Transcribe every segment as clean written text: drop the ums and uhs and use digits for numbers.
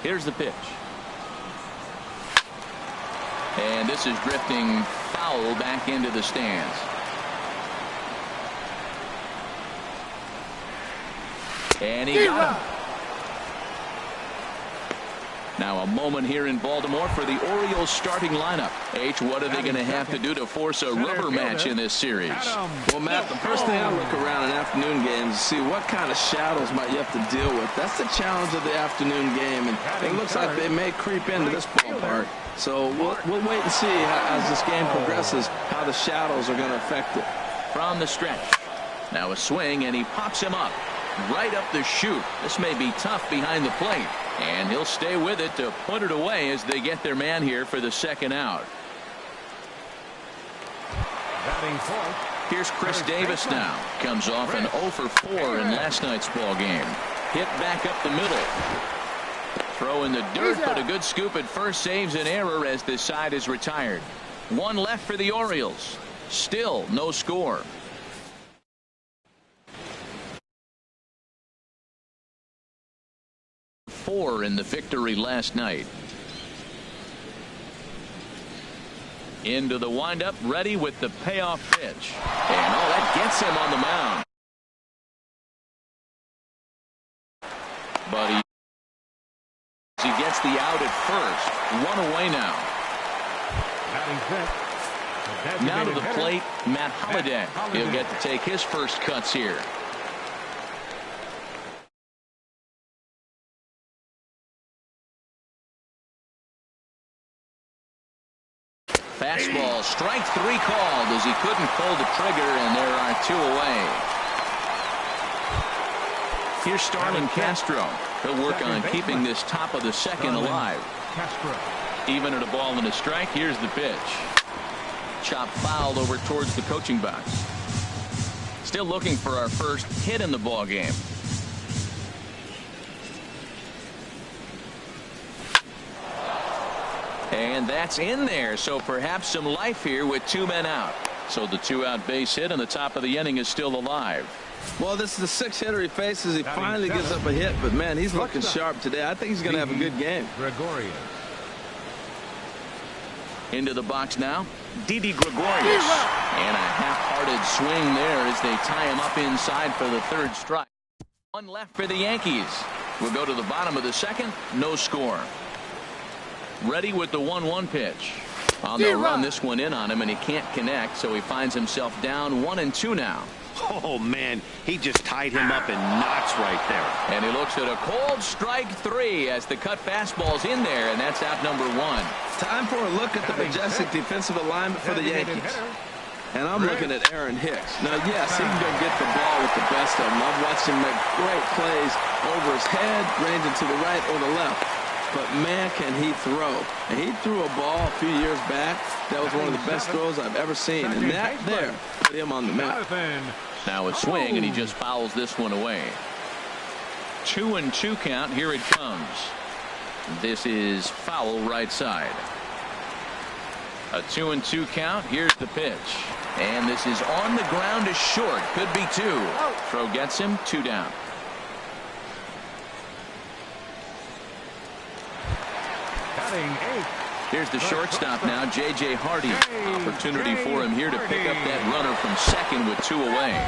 Here's the pitch. And this is drifting foul back into the stands. And he got him. Now a moment here in Baltimore for the Orioles starting lineup. H, what are they going to have to do to force a rubber match in this series? Well, Matt, the first thing I look around in afternoon games is see what kind of shadows might you have to deal with. That's the challenge of the afternoon game, and it looks like they may creep into this ballpark. So we'll wait and see as this game progresses how the shadows are going to affect it. From the stretch. Now a swing, and he pops him up. Right up the chute. This may be tough behind the plate. And he'll stay with it to put it away as they get their man here for the second out. Here's Chris Davis now. Comes off an 0 for 4 in last night's ball game. Hit back up the middle. Throw in the dirt, but a good scoop at first saves an error as this side is retired. One left for the Orioles. Still no score. Four in the victory last night. Into the windup, ready with the payoff pitch. And that gets him on the mound. But he gets the out at first. One away now. Now to the plate, Matt Holliday. He'll get to take his first cuts here. Fastball, strike 3 called as he couldn't pull the trigger, and there are 2 away. Here's Starlin Castro. He'll work on keeping this top of the second alive. Even at a ball and a strike, here's the pitch. Chop fouled over towards the coaching box. Still looking for our first hit in the ball game. And that's in there, so perhaps some life here with 2 men out. So the 2-out base hit on the top of the inning is still alive. Well, this is the 6th hitter he faces. He finally gives up a hit, but man, he's looking sharp today. I think he's going to have a good game. Into the box now, Didi Gregorius. And a half-hearted swing there as they tie him up inside for the 3rd strike. One left for the Yankees. We'll go to the bottom of the 2nd. No score. Ready with the 1-1 pitch. They'll run this one in on him, and he can't connect, so he finds himself down 1-2 now. Oh, man, he just tied him up in knots right there. And he looks at a cold strike 3 as the cut fastball's in there, and that's out number 1. Time for a look at the majestic defensive alignment for the Yankees. And I'm looking at Aaron Hicks. Now, yes, he can go get the ball with the best of them. I've watched him make great plays over his head, ranging to the right or the left. But, man, can he throw. And he threw a ball a few years back. That was one of the best throws I've ever seen. And that there put him on the map. Now a swing, and he just fouls this one away. 2-2 count. Here it comes. This is foul right side. A 2-2 count. Here's the pitch. And this is on the ground to short. Could be 2. Throw gets him. 2 down. Here's the shortstop now, J.J. Hardy. Opportunity for him here to pick up that runner from second with 2 away.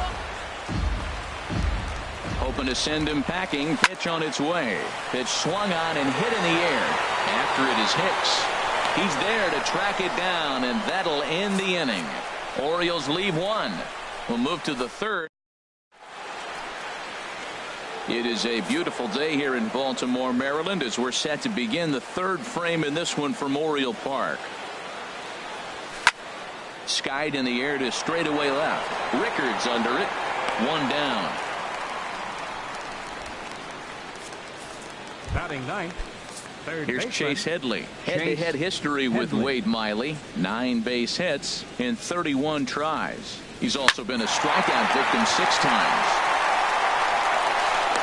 Hoping to send him packing. Pitch on its way. Pitch swung on and hit in the air. After it is Hicks. He's there to track it down, and that'll end the inning. Orioles leave 1. We'll move to the 3rd. It is a beautiful day here in Baltimore, Maryland, as we're set to begin the 3rd frame in this one from Oriole Park. Skied in the air to straightaway left. Rickards under it. 1 down. Batting 9th. Here's Chase Headley. Head-to-head history with Wade Miley. 9 base hits in 31 tries. He's also been a strikeout victim 6 times.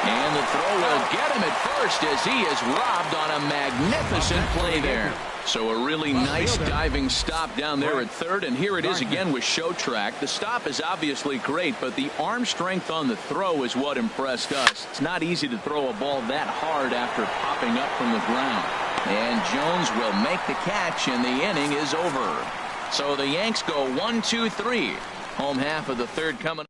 And the throw will get him at first as he is robbed on a magnificent play there. So a really nice diving stop down there at third, and here it is again with Show Track. The stop is obviously great, but the arm strength on the throw is what impressed us. It's not easy to throw a ball that hard after popping up from the ground. And Jones will make the catch, and the inning is over. So the Yanks go 1-2-3. Home half of the third coming.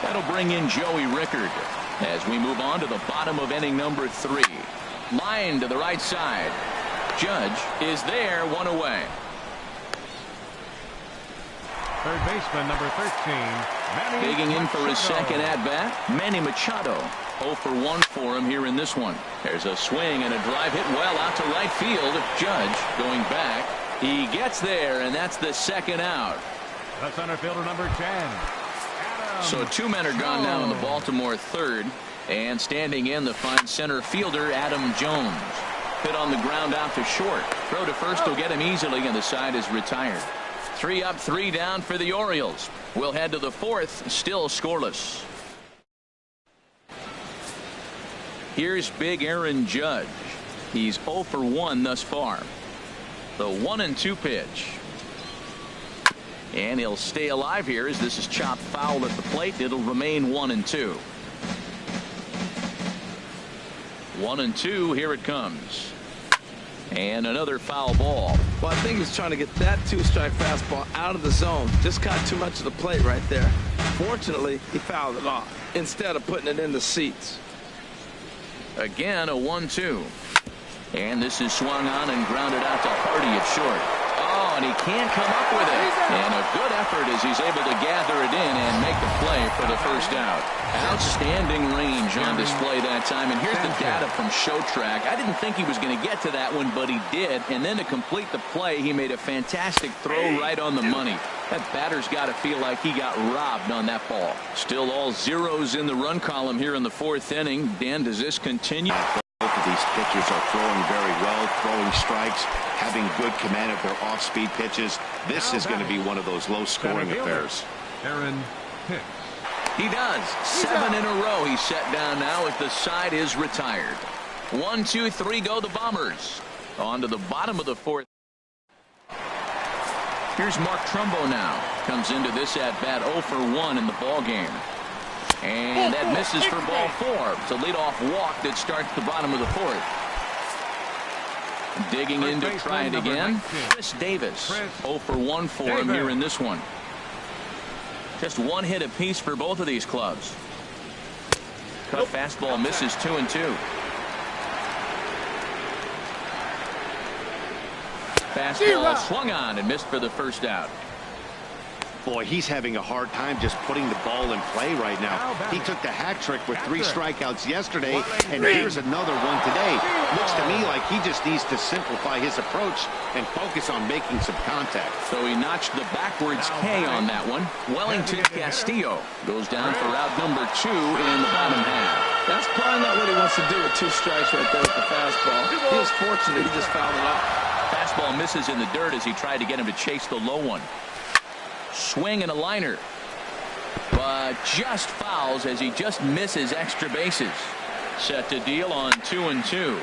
That'll bring in Joey Rickard as we move on to the bottom of inning number 3. Line to the right side. Judge is there, one away. Third baseman number 13. Manny Digging in for his Machado. second at bat, Manny Machado. 0 for 1 for him here in this one. There's a swing and a drive hit well out to right field. Judge going back. He gets there, and that's the second out. The center fielder number 10. So 2 men are gone now in the Baltimore third. And standing in, the fine center fielder, Adam Jones. Hit on the ground out to short. Throw to first will get him easily, and the side is retired. 3 up, 3 down for the Orioles. We'll head to the fourth, still scoreless. Here's big Aaron Judge. He's 0 for 1 thus far. The 1-2 pitch. And he'll stay alive here as this is chopped foul at the plate. It'll remain 1-2. 1-2. Here it comes. And another foul ball. Well, I think he's trying to get that 2-strike fastball out of the zone. Just got too much of the plate right there. Fortunately, he fouled it off instead of putting it in the seats. Again, a 1-2. And this is swung on and grounded out to Hardy at short. Oh, and he can't come up with it. And a good effort as he's able to gather it in and make the play for the first out. Outstanding range on display that time. And here's the data from Show Track. I didn't think he was going to get to that one, but he did. And then to complete the play, he made a fantastic throw right on the money. That batter's got to feel like he got robbed on that ball. Still all zeros in the run column here in the fourth inning. Dan, does this continue? Both of these pitchers are throwing very well, throwing strikes, having good command of their off-speed pitches. This is going to be one of those low-scoring affairs. Aaron Hicks. He does. 7 in a row he's set down now as the side is retired. 1, 2, 3 go the Bombers. On to the bottom of the fourth. Here's Mark Trumbo now. Comes into this at-bat 0 for 1 in the ball game. And that misses for ball 4. It's a leadoff walk that starts the bottom of the fourth. Digging in to try it again. Chris Davis. 0 for 1 for him here in this one. Just 1 hit apiece for both of these clubs. Cut fastball misses 2-2. Fastball swung on and missed for the first out. Boy, he's having a hard time just putting the ball in play right now. He took the hat trick with 3 strikeouts yesterday, and here's another one today. Looks to me like he just needs to simplify his approach and focus on making some contact. So he notched the backwards K on that one. Wellington Castillo goes down for route number 2 in the bottom half. That's probably not what he wants to do with 2 strikes right there with the fastball. He was fortunate he just fouled it out. Fastball misses in the dirt as he tried to get him to chase the low one. Swing and a liner, but just fouls as he just misses extra bases. Set to deal on 2-2.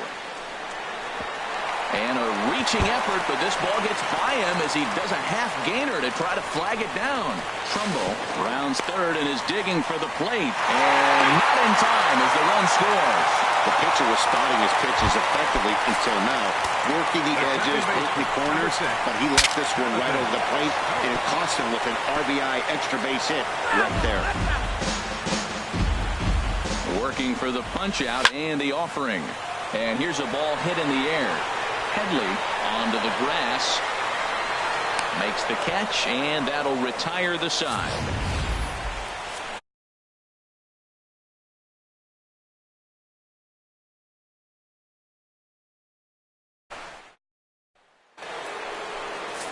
And a reaching effort, but this ball gets by him as he does a half gainer to try to flag it down. Trumbo rounds third and is digging for the plate, and not in time as the run scores. The pitcher was spotting his pitches effectively until now, working the edges, hitting the corners, but he left this one right over the plate, and it cost him with an RBI extra base hit right there. Working for the punch out and the offering. And here's a ball hit in the air. Headley onto the grass. Makes the catch, and that'll retire the side.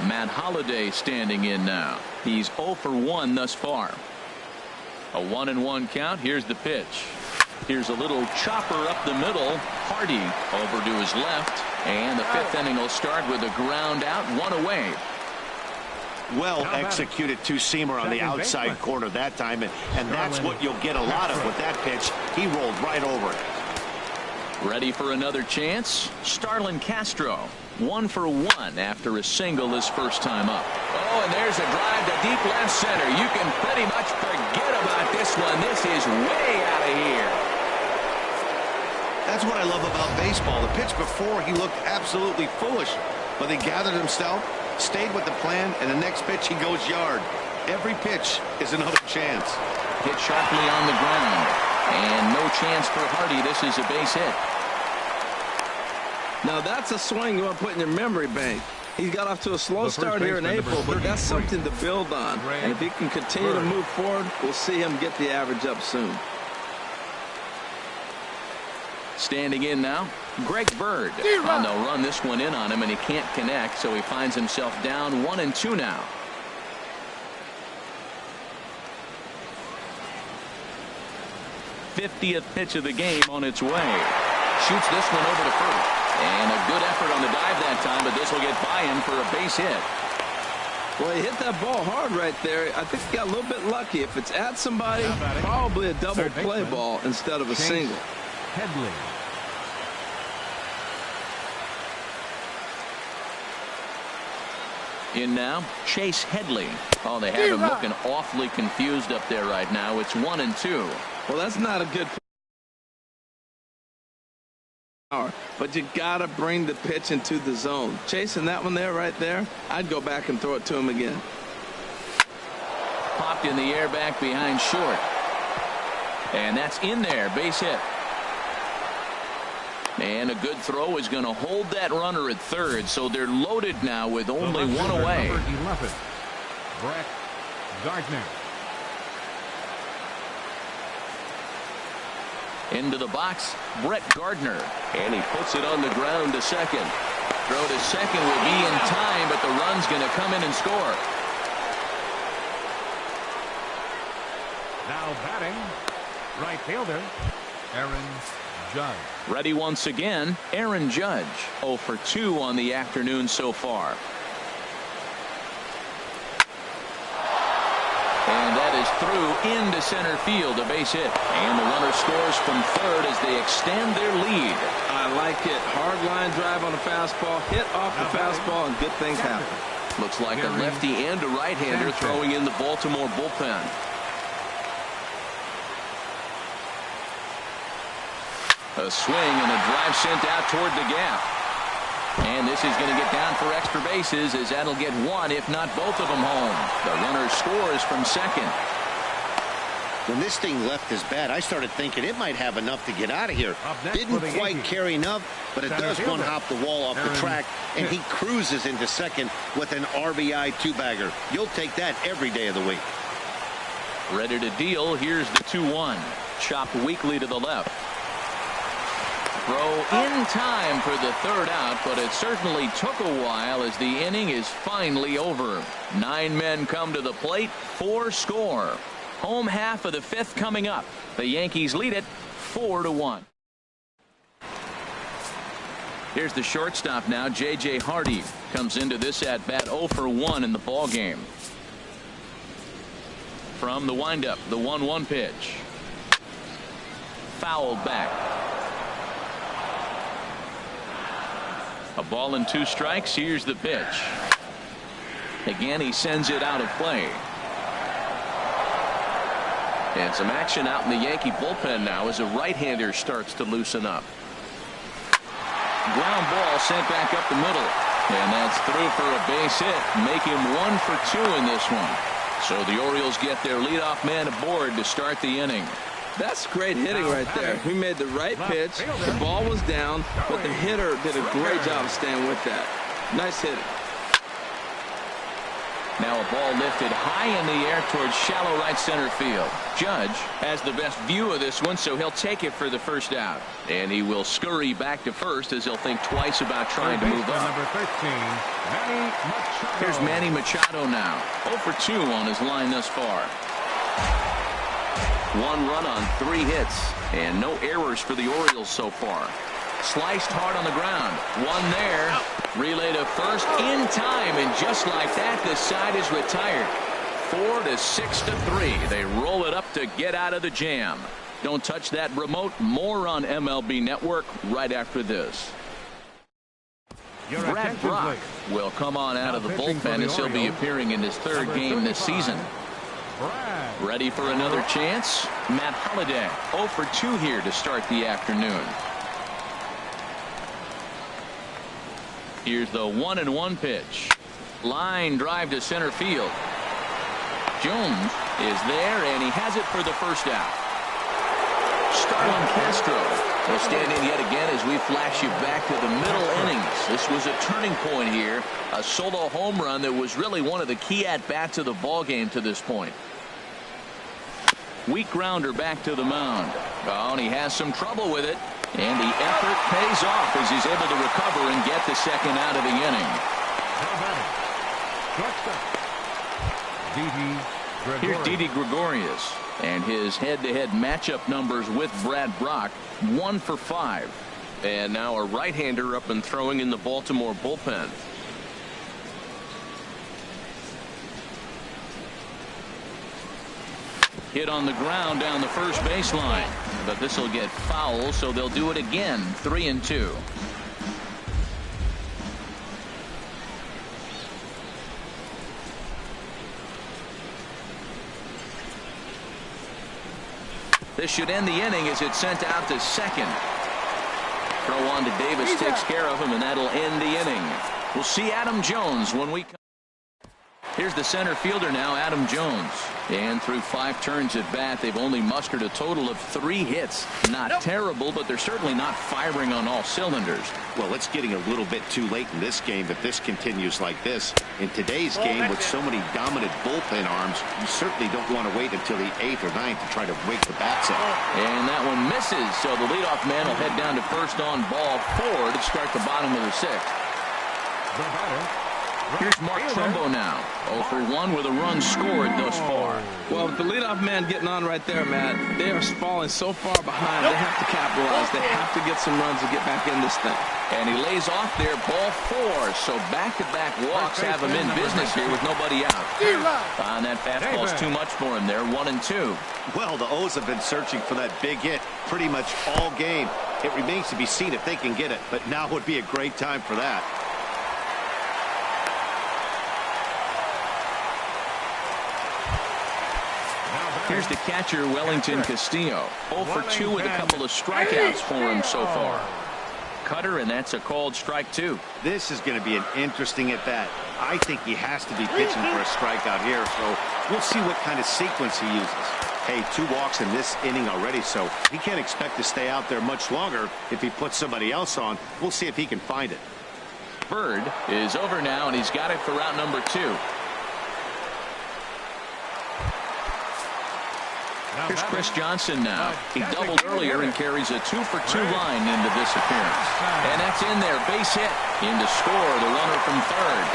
Matt Holliday standing in now. He's 0 for 1 thus far. A 1-1 count. Here's the pitch. Here's a little chopper up the middle. Hardy over to his left. And the 5th inning will start with a ground out, 1 away. Well executed two-seamer on the outside corner that time, and that's what you'll get a lot of with that pitch. He rolled right over it. Ready for another chance? Starlin Castro, 1 for 1 after a single his first time up. Oh, and there's a drive to deep left center. You can pretty much forget about this one. This is way out of here. That's what I love about baseball. The pitch before, he looked absolutely foolish, but he gathered himself, stayed with the plan, and the next pitch he goes yard. Every pitch is another chance. Hit sharply on the ground, and no chance for Hardy. This is a base hit. Now that's a swing you want to put in your memory bank. He got off to a slow start here in April, but that's something to build on. And if he can continue to move forward, we'll see him get the average up soon. Standing in now, Greg Bird. And they'll run this one in on him, and he can't connect, so he finds himself down 1-2 now. '50th pitch of the game on its way. Shoots this one over to first. And a good effort on the dive that time, but this will get by him for a base hit. Well, he hit that ball hard right there. I think he got a little bit lucky. If it's at somebody, probably a double play ball instead of a single. Headley. In now, Chase Headley. Oh, they have him looking awfully confused up there right now. It's 1-2. Well, that's not a good power, but you got to bring the pitch into the zone. Chasing that one there right there, I'd go back and throw it to him again. Popped in the air back behind short. And that's in there. Base hit. And a good throw is going to hold that runner at third, so they're loaded now with only one away. Number 11, Brett Gardner. Into the box, Brett Gardner. And he puts it on the ground to second. Throw to second will be in time, but the run's going to come in and score. Now batting, right fielder, Aaron Judge. Ready once again, Aaron Judge. 0 for 2 on the afternoon so far. And that is through into center field, a base hit. And the runner scores from third as they extend their lead. I like it. Hard line drive on a fastball, hit off the fastball, and good things happen. Looks like a lefty and a right-hander throwing in the Baltimore bullpen. A swing and a drive sent out toward the gap. And this is going to get down for extra bases, as that'll get one, if not both of them, home. The runner scores from second. When this thing left his bat, I started thinking it might have enough to get out of here. Didn't quite carry enough, but it does one hop the wall off the track, and he cruises into second with an RBI two-bagger. You'll take that every day of the week. Ready to deal. Here's the 2-1. Chopped weakly to the left. Throw in time for the third out, but it certainly took a while as the inning is finally over. 9 men come to the plate, 4 score. Home half of the 5th coming up. The Yankees lead it 4-1. Here's the shortstop now, J.J. Hardy. Comes into this at-bat 0 for 1 in the ball game. From the windup, the 1-1 pitch. Fouled back. A ball and 2 strikes. Here's the pitch. Again, he sends it out of play. And some action out in the Yankee bullpen now as a right-hander starts to loosen up. Ground ball sent back up the middle. And that's through for a base hit. Make him 1 for 2 in this one. So the Orioles get their leadoff man aboard to start the inning. That's great hitting right there. He made the right pitch. The ball was down, but the hitter did a great job of staying with that. Nice hitting. Now a ball lifted high in the air towards shallow right center field. Judge has the best view of this one, so he'll take it for the first out. And he will scurry back to first as he'll think twice about trying to move up. Number 13, Manny Machado. Here's Manny Machado now. 0 for 2 on his line thus far. 1 run on 3 hits, and no errors for the Orioles so far. Sliced hard on the ground. One there. Relay to first in time, and just like that, the side is retired. 4-6-3. They roll it up to get out of the jam. Don't touch that remote. More on MLB Network right after this. Brad Brock will come on out of the bullpen as he'll be appearing in his third game this season. Ready for another chance? Matt Holliday 0 for 2 here to start the afternoon. Here's the 1-1 pitch. Line drive to center field. Jones is there, and he has it for the first out. Starlin Castro will stand in yet again as we flash you back to the middle innings. This was a turning point here. A solo home run that was really one of the key at-bats of the ball game to this point. Weak grounder back to the mound. Oh, and he has some trouble with it. And the effort pays off as he's able to recover and get the second out of the inning. Here's Didi Gregorius and his head-to-head matchup numbers with Brad Brock. 1 for 5. And now a right-hander up and throwing in the Baltimore bullpen. Hit on the ground down the first baseline, but this will get foul, so they'll do it again. 3-2. This should end the inning as it's sent out to second. Throw on to Davis takes care of him, and that'll end the inning. We'll see Adam Jones when we come. Here's the center fielder now, Adam Jones. And through 5 turns at bat, they've only mustered a total of 3 hits. Not terrible, but they're certainly not firing on all cylinders. Well, it's getting a little bit too late in this game if this continues like this. In today's game, with so many dominant bullpen arms, you certainly don't want to wait until the 8th or 9th to try to wake the bats up. And that one misses, so the leadoff man will head down to first on ball 4 to start the bottom of the 6th. The batter. Here's Mark Trumbo now. 0 for 1 with a run scored thus far. Well, with the leadoff man getting on right there, Matt, they are falling so far behind. They have to capitalize. They have to get some runs to get back in this thing. And he lays off there, ball 4. So back-to-back walks have him in business here with nobody out. And that fastball's too much for him there. 1-2. Well, the O's have been searching for that big hit pretty much all game. It remains to be seen if they can get it, but now would be a great time for that. Here's the catcher, Wellington Castillo. 0 for 2 with a couple of strikeouts for him so far. Cutter, and that's a called strike 2. This is going to be an interesting at-bat. I think he has to be pitching for a strikeout here, so we'll see what kind of sequence he uses. Hey, 2 walks in this inning already, so he can't expect to stay out there much longer if he puts somebody else on. We'll see if he can find it. Bird is over now, and he's got it for out number 2. Here's Chris Johnson now. He doubled earlier and carries a 2 for 2 line into this appearance. And that's in there. Base hit. In to score the runner from third.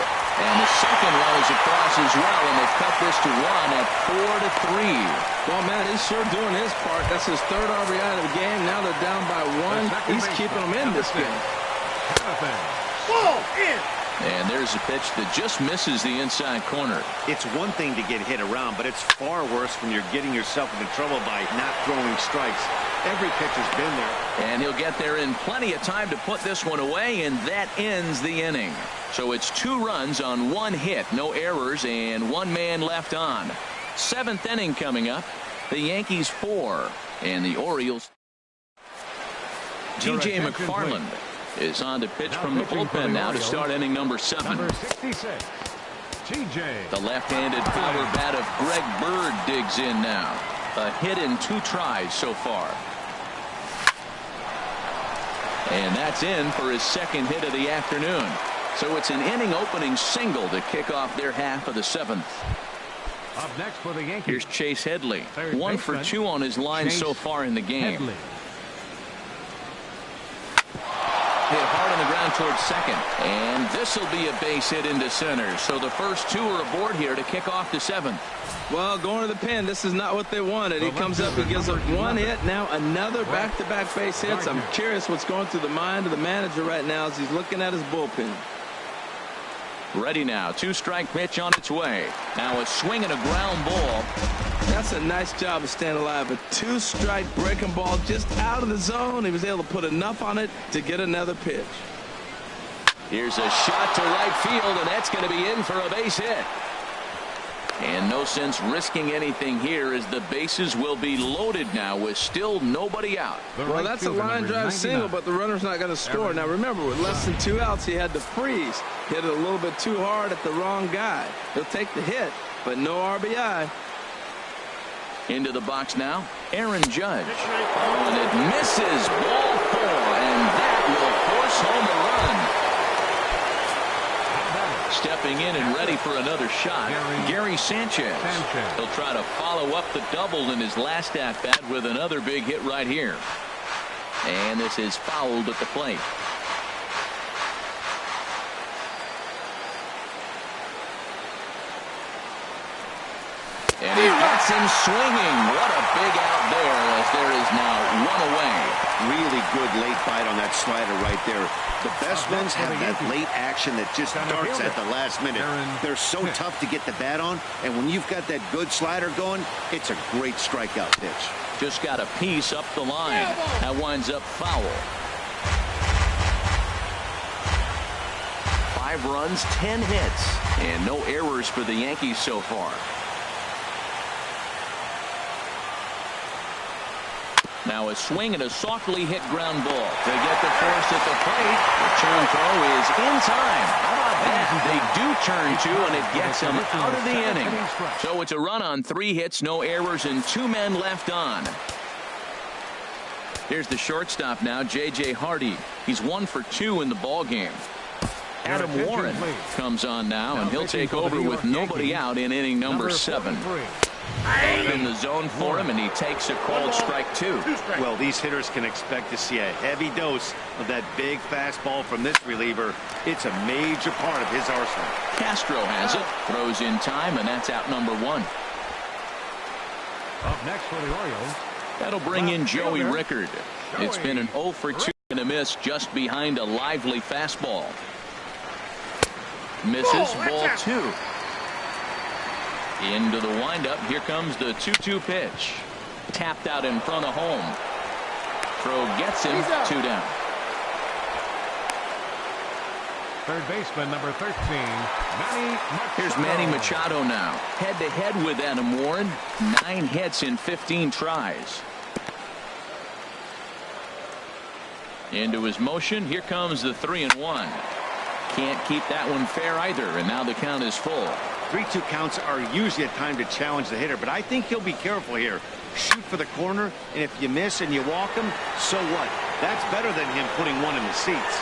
And the second run is across as well, and they've cut this to 1 at 4-3. Well, man, he's sure doing his part. That's his 3rd RBI of the game. Now they're down by 1. He's keeping them in this game. Ball in. And there's a pitch that just misses the inside corner. It's one thing to get hit around, but it's far worse when you're getting yourself into trouble by not throwing strikes. Every pitcher's been there. And he'll get there in plenty of time to put this one away, and that ends the inning. So it's 2 runs on 1 hit, no errors, and 1 man left on. 7th inning coming up. The Yankees 4, and the Orioles. T.J. McFarland is on to pitch from the bullpen now to start inning number 7. Number 66, TJ. The left-handed power bat of Greg Bird digs in now. A hit in 2 tries so far. And that's in for his 2nd hit of the afternoon. So it's an inning-opening single to kick off their half of the 7th. Up next for the Yankees. Here's Chase Headley. 1 for 2 on his line so far in the game. Headley. Hit hard on the ground towards second. And this will be a base hit into center. So the first two are aboard here to kick off the seventh. Well, going to the pen, this is not what they wanted. He comes up, he gives up one hit, now another back-to-back base hits. I'm curious what's going through the mind of the manager right now as he's looking at his bullpen. Ready now. Two-strike pitch on its way. Now a swing and a ground ball. That's a nice job of staying alive. A two-strike breaking ball just out of the zone. He was able to put enough on it to get another pitch. Here's a shot to right field, and that's going to be in for a base hit. And no sense risking anything here as the bases will be loaded now with still nobody out. Well, that's a line drive single, but the runner's not going to score. Now, remember, with less than 2 outs, he had to freeze. Hit it a little bit too hard at the wrong guy. He'll take the hit, but no RBI. Into the box now, Aaron Judge. Oh, and it misses. Ball 4, and that will force home a run. Stepping in and ready for another shot, Gary Sanchez. He'll try to follow up the double in his last at-bat with another big hit right here. And this is fouled at the plate. And he gets him swinging. What a big out there as there is now one away. Really good late bite on that slider right there. The best ones have that late action that just darts at the last minute. They're so tough to get the bat on, and when you've got that good slider going, it's a great strikeout pitch. Just got a piece up the line. That winds up foul. 5 runs, 10 hits, and no errors for the Yankees so far. Now a swing and a softly hit ground ball. They get the force at the plate. The turn throw is in time. How about that? They do turn 2, and it gets them out of the inning. So it's a run on 3 hits, no errors, and 2 men left on. Here's the shortstop now, J.J. Hardy. He's 1 for 2 in the ball game. Adam Warren comes on now, and he'll take over with nobody out in inning number 7. In the zone for him, and he takes a called strike 2. Well, these hitters can expect to see a heavy dose of that big fastball from this reliever. It's a major part of his arsenal. Castro has it, throws in time, and that's out number 1. Up next for the Orioles. That'll bring in Joey Rickard. It's been an 0 for 2 and a miss just behind a lively fastball. Misses, ball 2. Into the windup. Here comes the 2-2 pitch. Tapped out in front of home. Throw gets him. 2 down. Third baseman, number 13, Manny Machado. Here's Manny Machado now. Head-to-head with Adam Warren. 9 hits in 15 tries. Into his motion. Here comes the 3-1. Can't keep that one fair either, and now the count is full. 3-2 counts are usually a time to challenge the hitter, but I think he'll be careful here. Shoot for the corner, and if you miss and you walk him, so what? That's better than him putting one in the seats.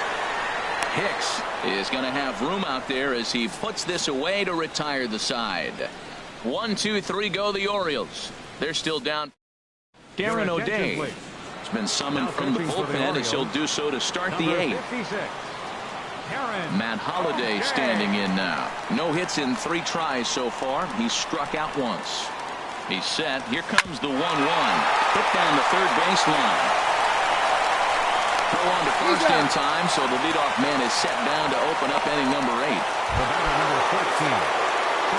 Hicks is going to have room out there as he puts this away to retire the side. 1, 2, 3 go the Orioles. They're still down. Darren O'Day has been summoned from the bullpen as he'll do so to start the 8th. Matt Holliday standing in now. No hits in 3 tries so far. He's struck out once. He's set. Here comes the 1-1. Hit down the third baseline. Throw on to first in time, so the leadoff man is set down to open up inning number 8.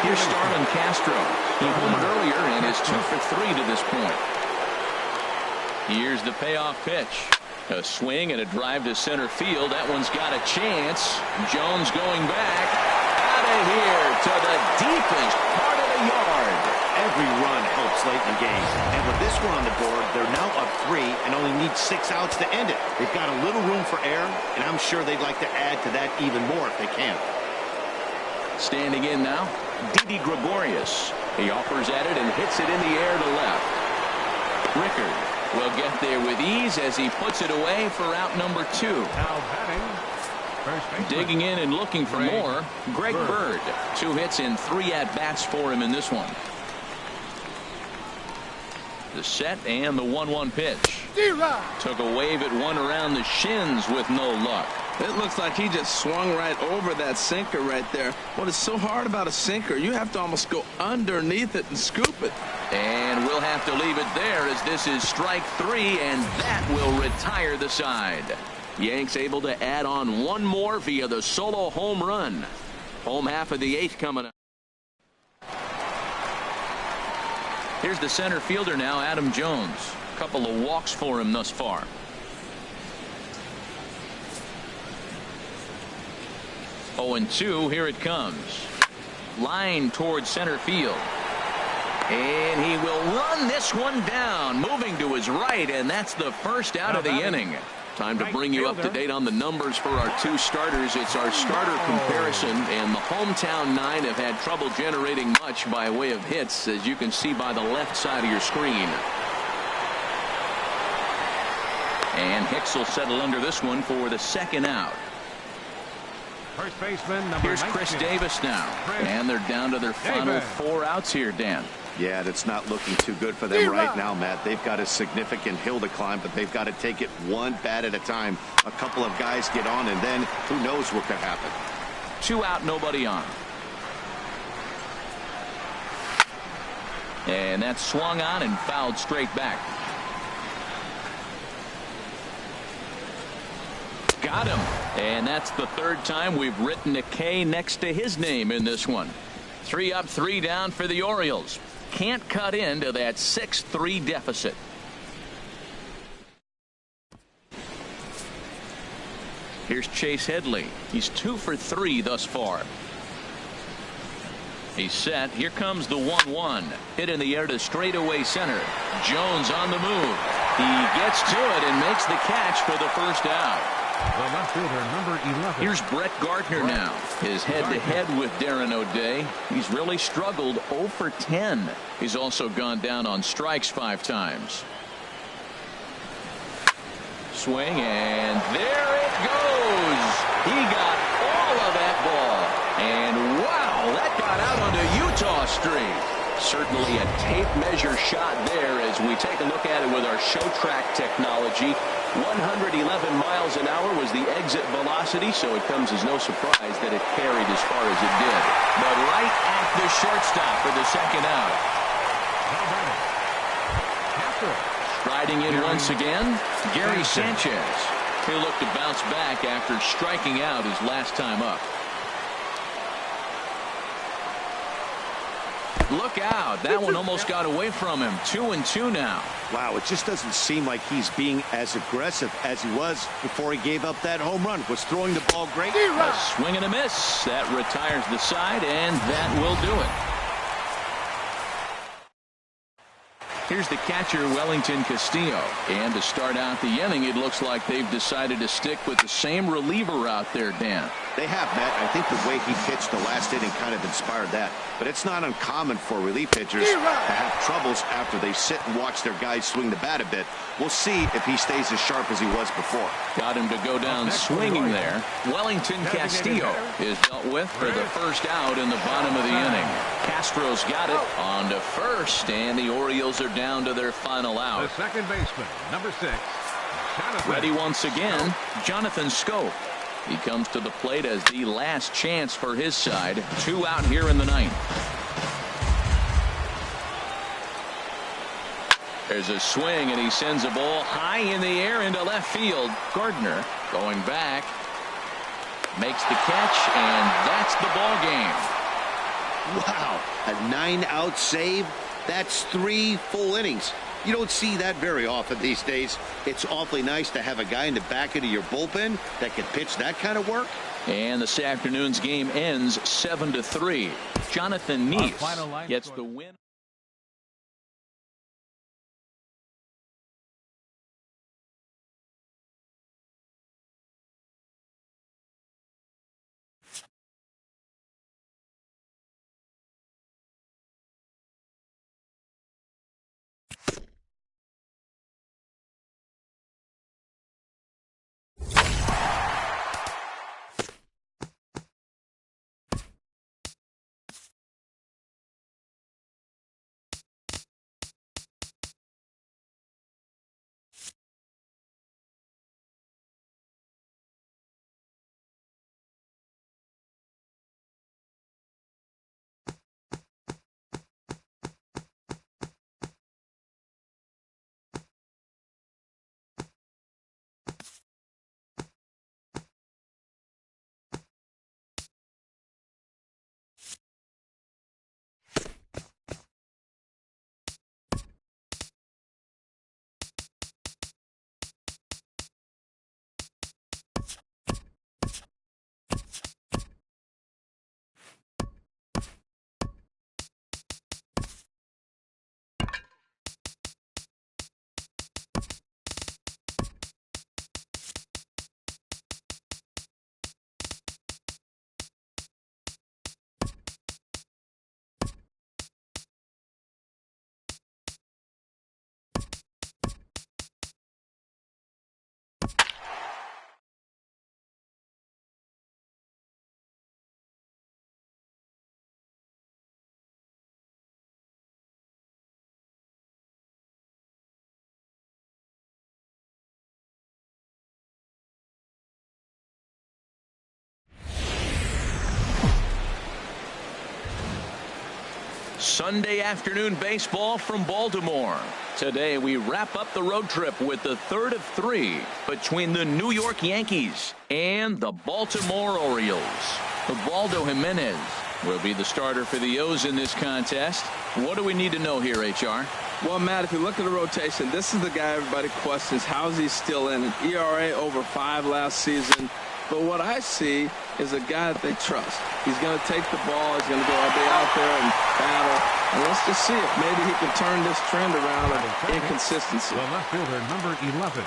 Here's Starlin Castro. He homered earlier and is 2 for 3 to this point. Here's the payoff pitch. A swing and a drive to center field. That one's got a chance. Jones going back. Out of here to the deepest part of the yard. Every run helps late in the game. And with this one on the board, they're now up 3 and only need 6 outs to end it. They've got a little room for error, and I'm sure they'd like to add to that even more if they can. Standing in now, Didi Gregorius. He offers at it and hits it in the air to left. Rickard will get there with ease as he puts it away for out number 2. Now batting, digging in and looking for more, Greg Bird. 2 hits and 3 at-bats for him in this one. The set and the 1-1 pitch. Took a wave at one around the shins with no luck. It looks like he just swung right over that sinker right there. What is so hard about a sinker? You have to almost go underneath it and scoop it. And we'll have to leave it there as this is strike 3, and that will retire the side. Yanks able to add on one more via the solo home run. Home half of the 8th coming up. Here's the center fielder now, Adam Jones. A couple of walks for him thus far. Oh, and 2, here it comes. Line towards center field. And he will run this one down, moving to his right, and that's the first out of the inning. Time to bring you up to date on the numbers for our 2 starters. It's our starter comparison, and the hometown 9 have had trouble generating much by way of hits, as you can see by the left side of your screen. And Hicks will settle under this one for the second out. First baseman, number Here's Chris 19. Davis now, and they're down to their final 4 outs here, Dan. Yeah, that's not looking too good for them right now, Matt. They've got a significant hill to climb, but they've got to take it one bat at a time. A couple of guys get on, and then who knows what could happen. 2 out, nobody on. And that's swung on and fouled straight back. Got him. And that's the 3rd time we've written a K next to his name in this one. 3 up, 3 down for the Orioles. Can't cut into that 6-3 deficit. Here's Chase Headley. He's 2 for 3 thus far. He's set. Here comes the 1-1. Hit in the air to straightaway center. Jones on the move. He gets to it and makes the catch for the first out. The left fielder, number 11. Here's Brett Gardner now. His head-to-head with Darren O'Day. He's really struggled 0 for 10. He's also gone down on strikes 5 times. Swing, and there it goes. He got all of that ball. And wow, that got out onto Utah Street. Certainly a tape measure shot there as we take a look at it with our show track technology. 111 miles an hour was the exit velocity, so it comes as no surprise that it carried as far as it did. But right at the shortstop for the second out. Striding in once again, Gary Sanchez. He'll look to bounce back after striking out his last time up. Look out. That one almost got away from him. 2-2 now. Wow, it just doesn't seem like he's being as aggressive as he was before he gave up that home run. Was throwing the ball great. A swing and a miss. That retires the side, and that will do it. Here's the catcher, Wellington Castillo. And to start out the inning, it looks like they've decided to stick with the same reliever out there, Dan. They have, Matt. I think the way he pitched the last inning kind of inspired that. But it's not uncommon for relief pitchers to have troubles after they sit and watch their guys swing the bat a bit. We'll see if he stays as sharp as he was before. Got him to go down swinging there. Wellington Castillo is dealt with for the first out in the bottom of the inning. Castro's got it on to first, and the Orioles are down to their final out. The second baseman, number 6. Jonathan. Ready once again, Jonathan Schoop. He comes to the plate as the last chance for his side. 2 out here in the 9th. There's a swing, and he sends a ball high in the air into left field. Gardner going back. Makes the catch, and that's the ball game. Wow, a 9-out save. That's 3 full innings. You don't see that very often these days. It's awfully nice to have a guy in the back end of your bullpen that can pitch that kind of work. And this afternoon's game ends 7-3. Jonathan Neese gets the win. Sunday afternoon baseball from Baltimore. Today we wrap up the road trip with the third of three between the New York Yankees and the Baltimore Orioles. Ubaldo Jimenez will be the starter for the O's in this contest. What do we need to know here, HR? Well, Matt, if you look at the rotation, this is the guy everybody questions. How is he still in? An ERA over 5 last season. But what I see is a guy that they trust. He's going to take the ball. He's going to go out there and battle. And let's just see if maybe he can turn this trend around of inconsistency. The left fielder, number 11.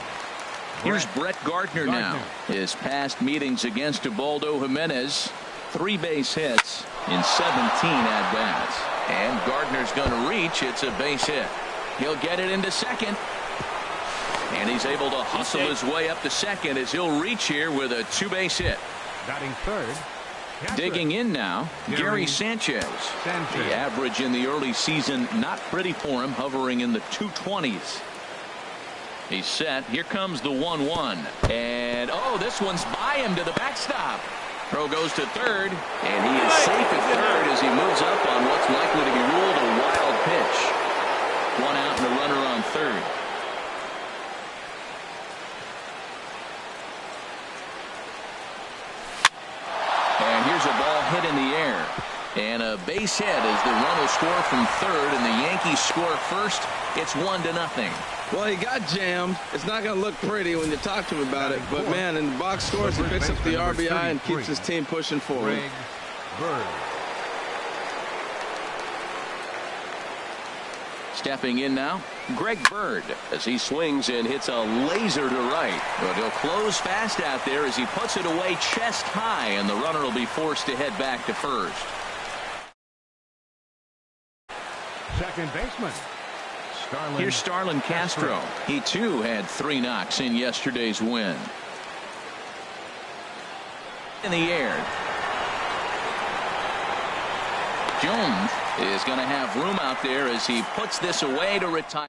Here's Brett Gardner now. His past meetings against Ubaldo Jimenez, 3 base hits in 17 at-bats. And Gardner's going to reach. It's a base hit. He'll get it into second. And he's able to hustle his way up to second as he'll reach here with a 2-base hit. Batting third. Digging in now, Gary Sanchez. The average in the early season not pretty for him, hovering in the 220s. He's set. Here comes the 1-1. And, oh, this one's by him to the backstop. Throw goes to third, and he is safe at third as he moves up on what's likely to be ruled a wild pitch. 1 out and a runner on third. And here's a ball hit in the air. And a base hit as the run will score from third, and the Yankees score first. It's 1-0. Well, he got jammed. It's not going to look pretty when you talk to him about it. But, man, in the box scores, he picks up the RBI and keeps his team pushing forward. Greg Bird. Stepping in now, Greg Bird, as he swings and hits a laser to right. But he'll close fast out there as he puts it away chest high, and the runner will be forced to head back to first. Second baseman. Here's Starlin Castro. He, too, had 3 knocks in yesterday's win. In the air. Jones is going to have room out there as he puts this away to retire.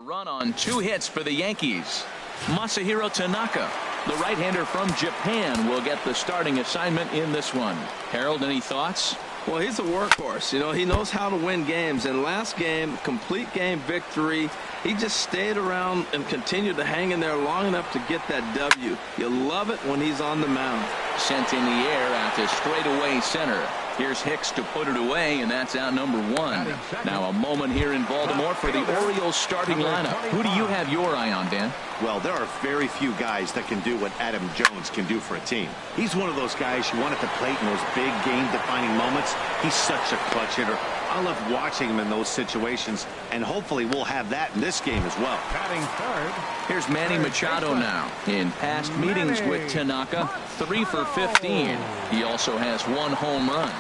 Run on 2 hits for the Yankees. Masahiro Tanaka, the right-hander from Japan, will get the starting assignment in this one. Harold, any thoughts? Well, he's a workhorse. You know, he knows how to win games. And last game, complete game victory. He just stayed around and continued to hang in there long enough to get that W. You love it when he's on the mound. Sent in the air out to straightaway center. Here's Hicks to put it away, and that's out number 1. Now a moment here in Baltimore for the Orioles starting lineup. Who do you have your eye on, Dan? Well, there are very few guys that can do what Adam Jones can do for a team. He's one of those guys you want at the plate in those big game-defining moments. He's such a clutch hitter. I love watching him in those situations, and hopefully we'll have that in this game as well. Batting third. Here's Manny Machado now. In past meetings with Tanaka, 3 for 15. He also has 1 home run.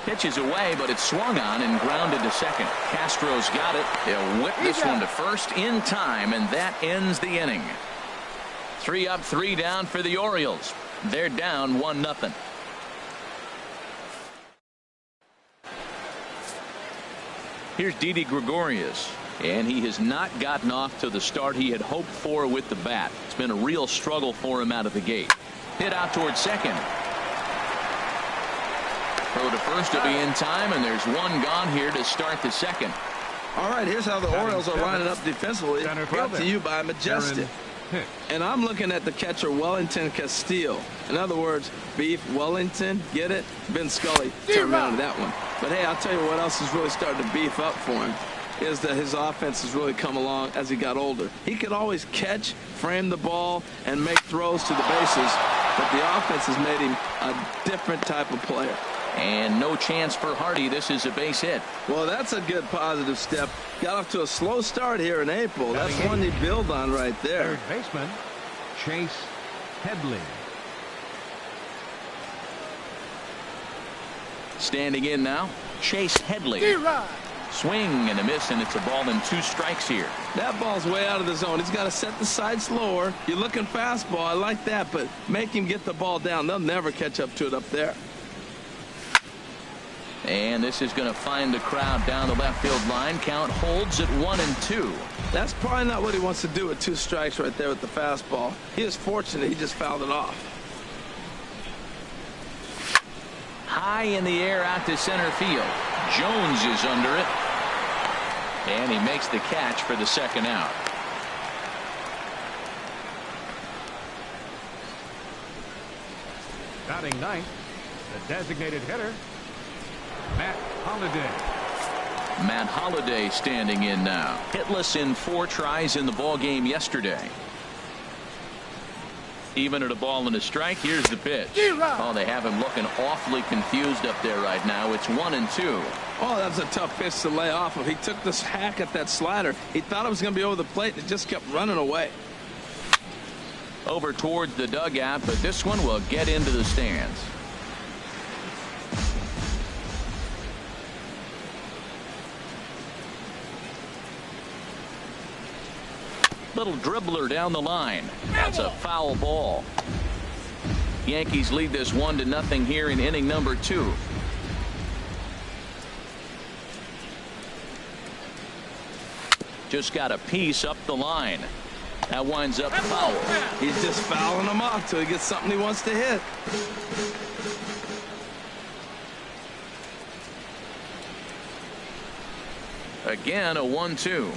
Pitch is away, but it's swung on and grounded to second. Castro's got it. He'll whip this one to first in time, and that ends the inning. 3 up, 3 down for the Orioles. They're down 1-0. Here's Didi Gregorius, and he has not gotten off to the start he had hoped for with the bat. It's been a real struggle for him out of the gate. Hit out towards second. Throw to first will be in time, and there's 1 gone here to start the second. All right, here's how the Orioles are lining up defensively. Brought to you by Majestic. And I'm looking at the catcher Wellington Castillo. In other words, Beef Wellington, get it? Ben Scully turned around to that one. But hey, I'll tell you what else is really starting to beef up for him is that his offense has really come along as he got older. He could always catch, frame the ball, and make throws to the bases, but the offense has made him a different type of player. And no chance for Hardy. This is a base hit. Well, that's a good positive step. Got off to a slow start here in April. That's one you build on right there. Third baseman, Chase Headley. Standing in now, Chase Headley. Swing and a miss, and it's a ball and 2 strikes here. That ball's way out of the zone. He's got to set the side slower. You're looking fastball. I like that, but make him get the ball down. They'll never catch up to it up there. And this is going to find the crowd down the left field line. Count holds at 1-2. That's probably not what he wants to do with 2 strikes right there with the fastball. He is fortunate he just fouled it off. High in the air out to center field. Jones is under it. And he makes the catch for the second out. Batting ninth, the designated hitter, Matt Holliday. Matt Holliday standing in now. Hitless in 4 tries in the ball game yesterday. Even at a ball and a strike. Here's the pitch. Oh, they have him looking awfully confused up there right now. It's 1-2. Oh, that was a tough pitch to lay off of. He took this hack at that slider. He thought it was going to be over the plate, and it just kept running away. Over towards the dugout, but this one will get into the stands. Little dribbler down the line. That's a foul ball. Yankees lead this 1-0 here in inning number 2. Just got a piece up the line. That winds up foul. He's just fouling them off till he gets something he wants to hit. Again, a 1-2.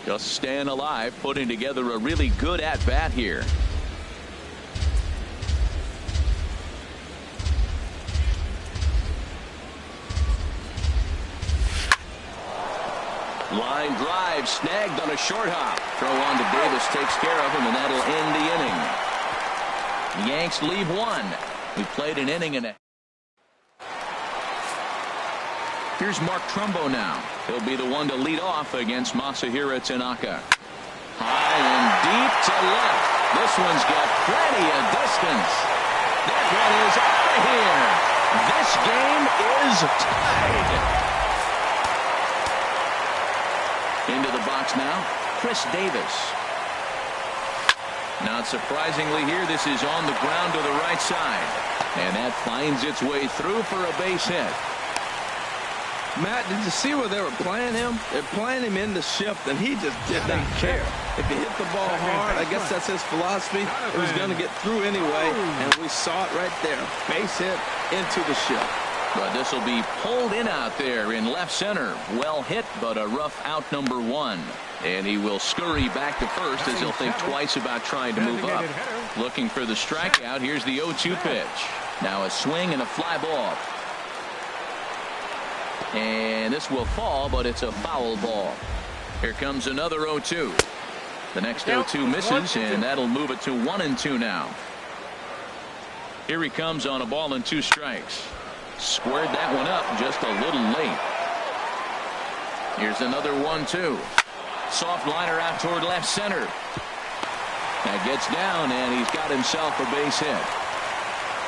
Just staying alive, putting together a really good at-bat here. Line drive snagged on a short hop. Throw on to Davis takes care of him, and that'll end the inning. The Yanks leave 1. We played an inning and a. Here's Mark Trumbo now. He'll be the one to lead off against Masahiro Tanaka. High and deep to left. This one's got plenty of distance. That one is out of here. This game is tied. Into the box now, Chris Davis. Not surprisingly here, this is on the ground to the right side. And that finds its way through for a base hit. Matt, did you see where they were playing him? They're playing him in the shift, and he just didn't care. If he hit the ball hard, I guess that's his philosophy. It was going to get through anyway, and we saw it right there. Base hit into the shift. But this will be pulled in out there in left center. Well hit, but a rough out number 1. And he will scurry back to first as he'll think twice about trying to move up. Looking for the strikeout. Here's the 0-2 pitch. Now a swing and a fly ball. And this will fall, but it's a foul ball. Here comes another 0-2. The next 0-2 misses, and that'll move it to 1-2 now. Here he comes on a ball and 2 strikes. Squared that one up just a little late. Here's another 1-2. Soft liner out toward left center. That gets down, and he's got himself a base hit.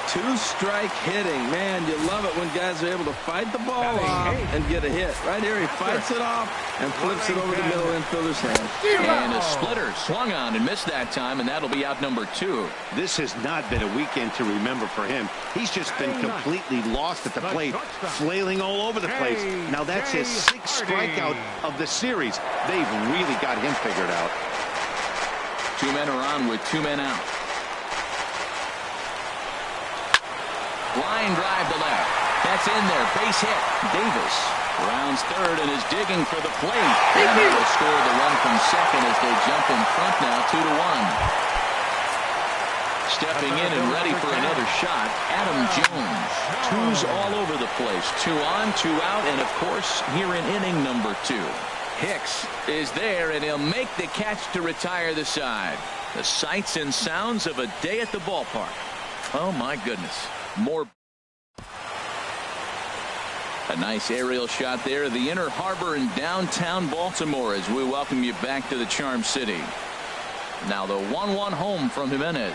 2-strike hitting. Man, you love it when guys are able to fight the ball off and get a hit. Right here, he fights it off and flips it over the middle infielder's head. And a splitter swung on and missed that time, and that'll be out number 2. This has not been a weekend to remember for him. He's just been completely lost at the plate, flailing all over the place. Now that's his 6th strikeout of the series. They've really got him figured out. 2 men are on with 2 men out. Line drive to left. That's in there. Base hit. Davis rounds third and is digging for the plate. And they will score the run from second as they jump in front now 2-1. Stepping in and ready for another shot, Adam Jones. 2s all over the place. 2 on, 2 out, and of course here in inning number 2. Hicks is there, and he'll make the catch to retire the side. The sights and sounds of a day at the ballpark. Oh my goodness. More. A nice aerial shot there of the Inner Harbor in downtown Baltimore as we welcome you back to the Charm City. Now the 1-1 home from Jimenez.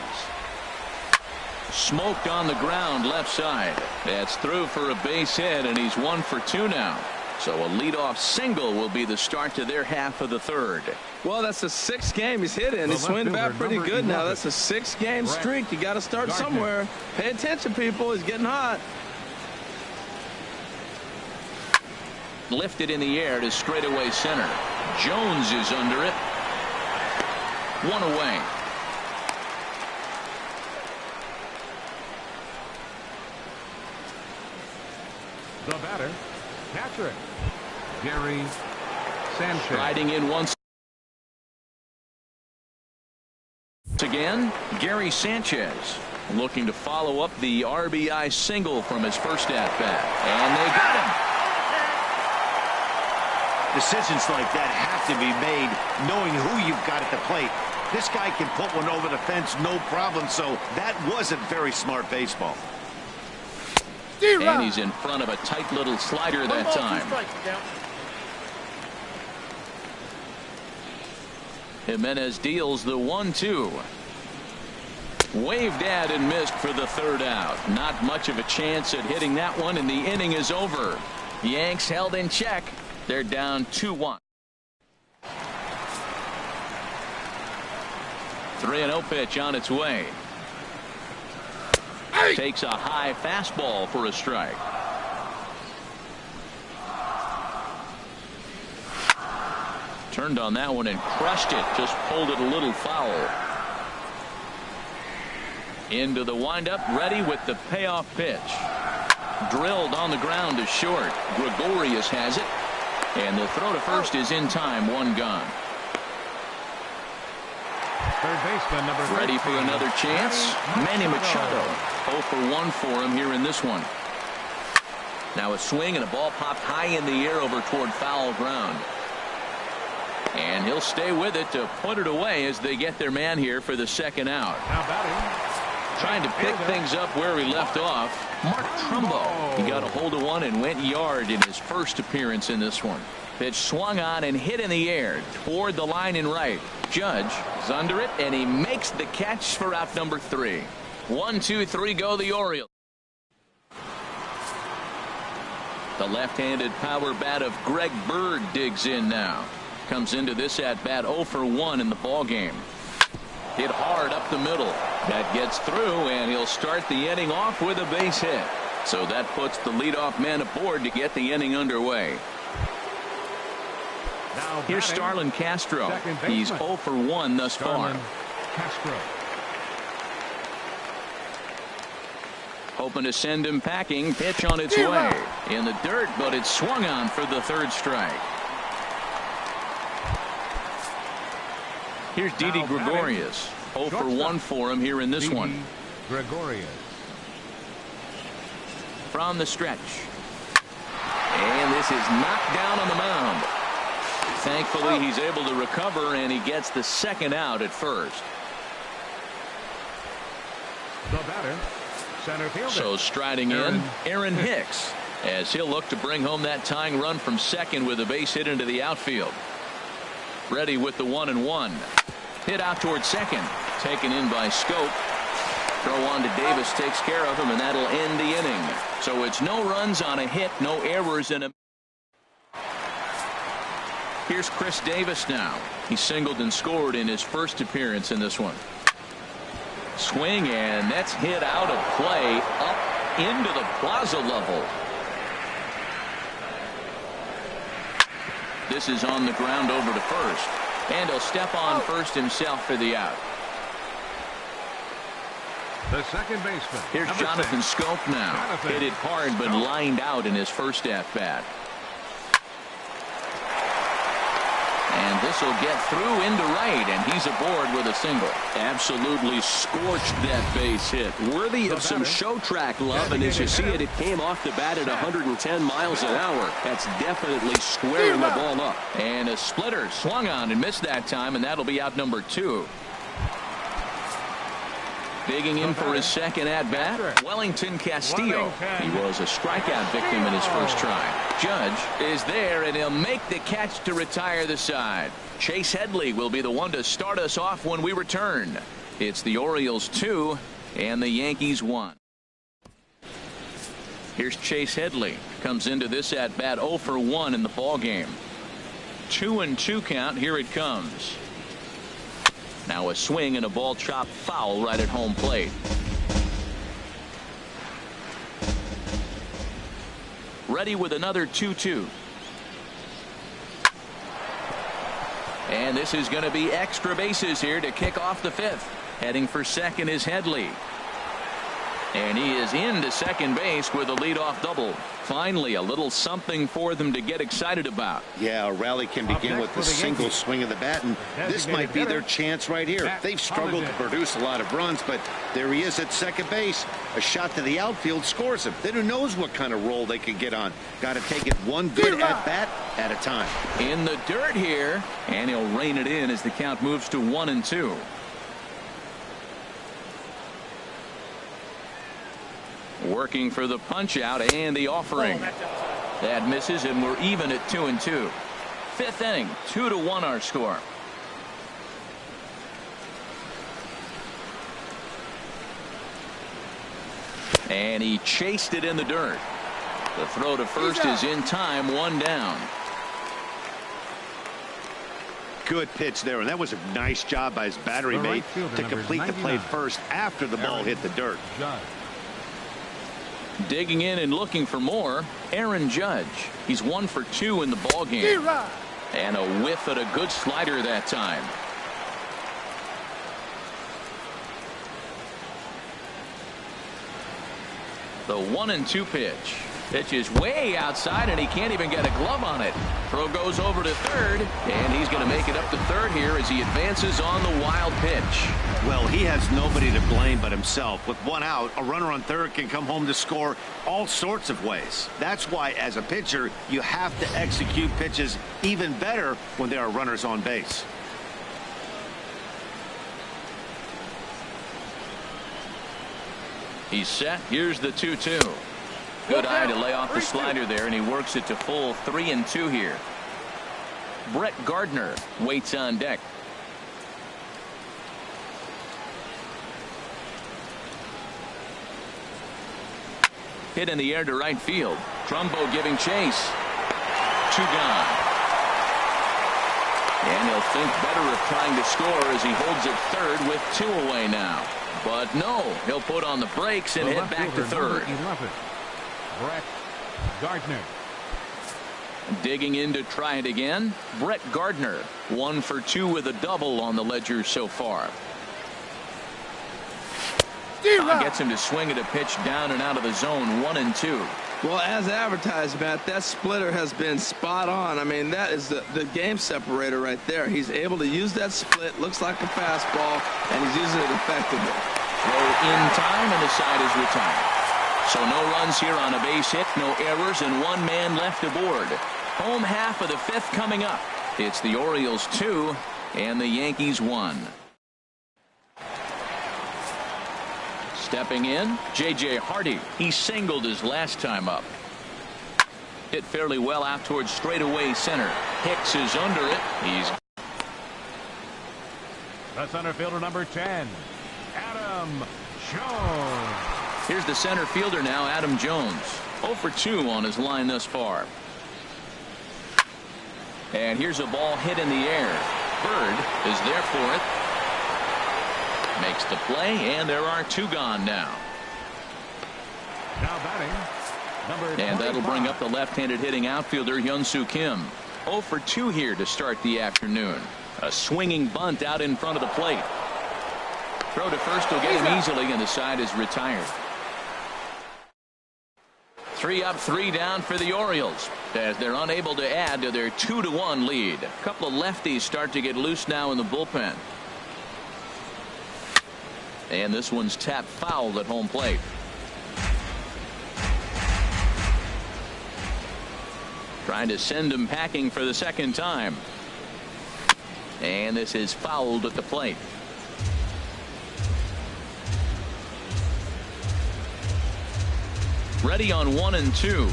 Smoked on the ground left side. That's through for a base hit, and he's 1 for 2 now. So a leadoff single will be the start to their half of the third. Well, that's the 6th game he's hit in. He's swinging back pretty good now. That's a 6-game streak. You got to start somewhere. Pay attention, people. He's getting hot. Lifted in the air to straightaway center. Jones is under it. One away. The batter, catcher, Gary Sanchez. Riding in once again, Gary Sanchez looking to follow up the RBI single from his first at-bat. And they got him. Decisions like that have to be made knowing who you've got at the plate. This guy can put one over the fence, no problem, so that wasn't very smart baseball. And he's in front of a tight little slider that time. Jimenez deals the 1-2. Waved at and missed for the third out. Not much of a chance at hitting that one, and the inning is over. Yanks held in check. They're down 2-1. 3-0 pitch on its way. Takes a high fastball for a strike. Turned on that one and crushed it. Just pulled it a little foul. Into the windup, ready with the payoff pitch. Drilled on the ground to short. Gregorius has it. And the throw to first is in time. One gone. Third baseman, number 13. Ready for another chance. Manny Machado. 0 for 1 for him here in this one. Now a swing and a ball popped high in the air over toward foul ground. And he'll stay with it to put it away as they get their man here for the second out. Now batting. Trying to pick things up where he left off. Mark Trumbo. He got a hold of one and went yard in his first appearance in this one. Pitch swung on and hit in the air toward the line in right. Judge is under it, and he makes the catch for out number 3. 1, 2, 3 go the Orioles. The left-handed power bat of Greg Bird digs in now. Comes into this at bat 0 for 1 in the ball game. Hit hard up the middle. That gets through, and he'll start the inning off with a base hit. So that puts the leadoff man aboard to get the inning underway. Now Here's Starlin Castro. He's 0 for 1 thus far. Castro. Hoping to send him packing. Pitch on its way. In the dirt, but it's swung on for the third strike. Here's Didi Gregorius. 0 for 1 for him here in this one. Gregorius. From the stretch. And this is knocked down on the mound. Thankfully, he's able to recover, and he gets the second out at first. The batter, center fielder. So striding in, Aaron Hicks, as he'll look to bring home that tying run from second with a base hit into the outfield. Ready with the 1-1. Hit out towards second. Taken in by Scope. Throw on to Davis takes care of him, and that'll end the inning. So it's no runs on a hit, no errors in a. Here's Chris Davis now. He singled and scored in his first appearance in this one. Swing, and that's hit out of play up into the plaza level. This is on the ground over to first. And he'll step on first himself for the out. The second baseman. Here's Jonathan Scope now. Hit it hard, but lined out in his first at-bat. And this will get through into right, and he's aboard with a single. Absolutely scorched that base hit. Worthy of some show track love, and as you see it, it came off the bat at 110 miles an hour. That's definitely squaring the ball up. And a splitter swung on and missed that time, and that'll be out number 2. Digging in for his second at-bat, Wellington Castillo. He was a strikeout victim in his first try. Judge is there, and he'll make the catch to retire the side. Chase Headley will be the one to start us off when we return. It's the Orioles 2 and the Yankees 1. Here's Chase Headley. Comes into this at-bat 0 for 1 in the ball game. 2-2 count. Here it comes. Now a swing and a ball chopped foul right at home plate. Ready with another 2-2. And this is going to be extra bases here to kick off the fifth. Heading for second is Headley. And he is into second base with a leadoff double. Finally, a little something for them to get excited about. Yeah, a rally can begin with a single swing of the bat, and this might be their chance right here. They've struggled to produce a lot of runs, but there he is at second base. A shot to the outfield scores him. Then who knows what kind of roll they can get on. Got to take it one good at-bat at a time. In the dirt here, and he'll rein it in as the count moves to 1-2. Working for the punch out and the offering. That misses, and we're even at 2-2. Fifth inning, 2-1 our score. And he chased it in the dirt. The throw to first is in time, one down. Good pitch there, and that was a nice job by his battery mate to complete the play first after the ball hit the dirt. Digging in and looking for more, Aaron Judge. He's 1 for 2 in the ball game. And a whiff at a good slider that time. The 1-2 pitch. Pitch is way outside, and he can't even get a glove on it. Throw goes over to third, and he's going to make it up to third here as he advances on the wild pitch. Well, he has nobody to blame but himself. With one out, a runner on third can come home to score all sorts of ways. That's why, as a pitcher, you have to execute pitches even better when there are runners on base. He's set. Here's the 2-2. Good eye to lay off the slider there, and he works it to full 3-2 here. Brett Gardner waits on deck. Hit in the air to right field. Trumbo giving chase. 2 gone. And he'll think better of trying to score as he holds it third with 2 away now. But no, he'll put on the brakes and head back to third. Brett Gardner. Digging in to try it again. Brett Gardner, 1 for 2 with a double on the ledger so far. Gets him to swing at a pitch down and out of the zone. 1-2. Well, as advertised, Matt, that splitter has been spot on. I mean, that is the game separator right there. He's able to use that split. Looks like a fastball, and he's using it effectively. Throw in time, and the side is retired. So no runs here on a base hit, no errors, and 1 man left aboard. Home half of the fifth coming up. It's the Orioles 2 and the Yankees 1. Stepping in, J.J. Hardy. He singled his last time up. Hit fairly well out towards straightaway center. Hicks is under it. He's the center fielder, number 10, Adam Jones. Here's the center fielder now, Adam Jones. 0 for 2 on his line thus far. And here's a ball hit in the air. Bird is there for it. Makes the play, and there are 2 gone now. Now batting, number 25. And that'll bring up the left-handed hitting outfielder Hyun-Soo Kim. 0 for 2 here to start the afternoon. A swinging bunt out in front of the plate. Throw to first will get him easily, and the side is retired. 3 up, 3 down for the Orioles as they're unable to add to their 2-1 lead. A couple of lefties start to get loose now in the bullpen. And this one's tapped foul at home plate. Trying to send him packing for the second time. And this is fouled at the plate. Ready on 1-2.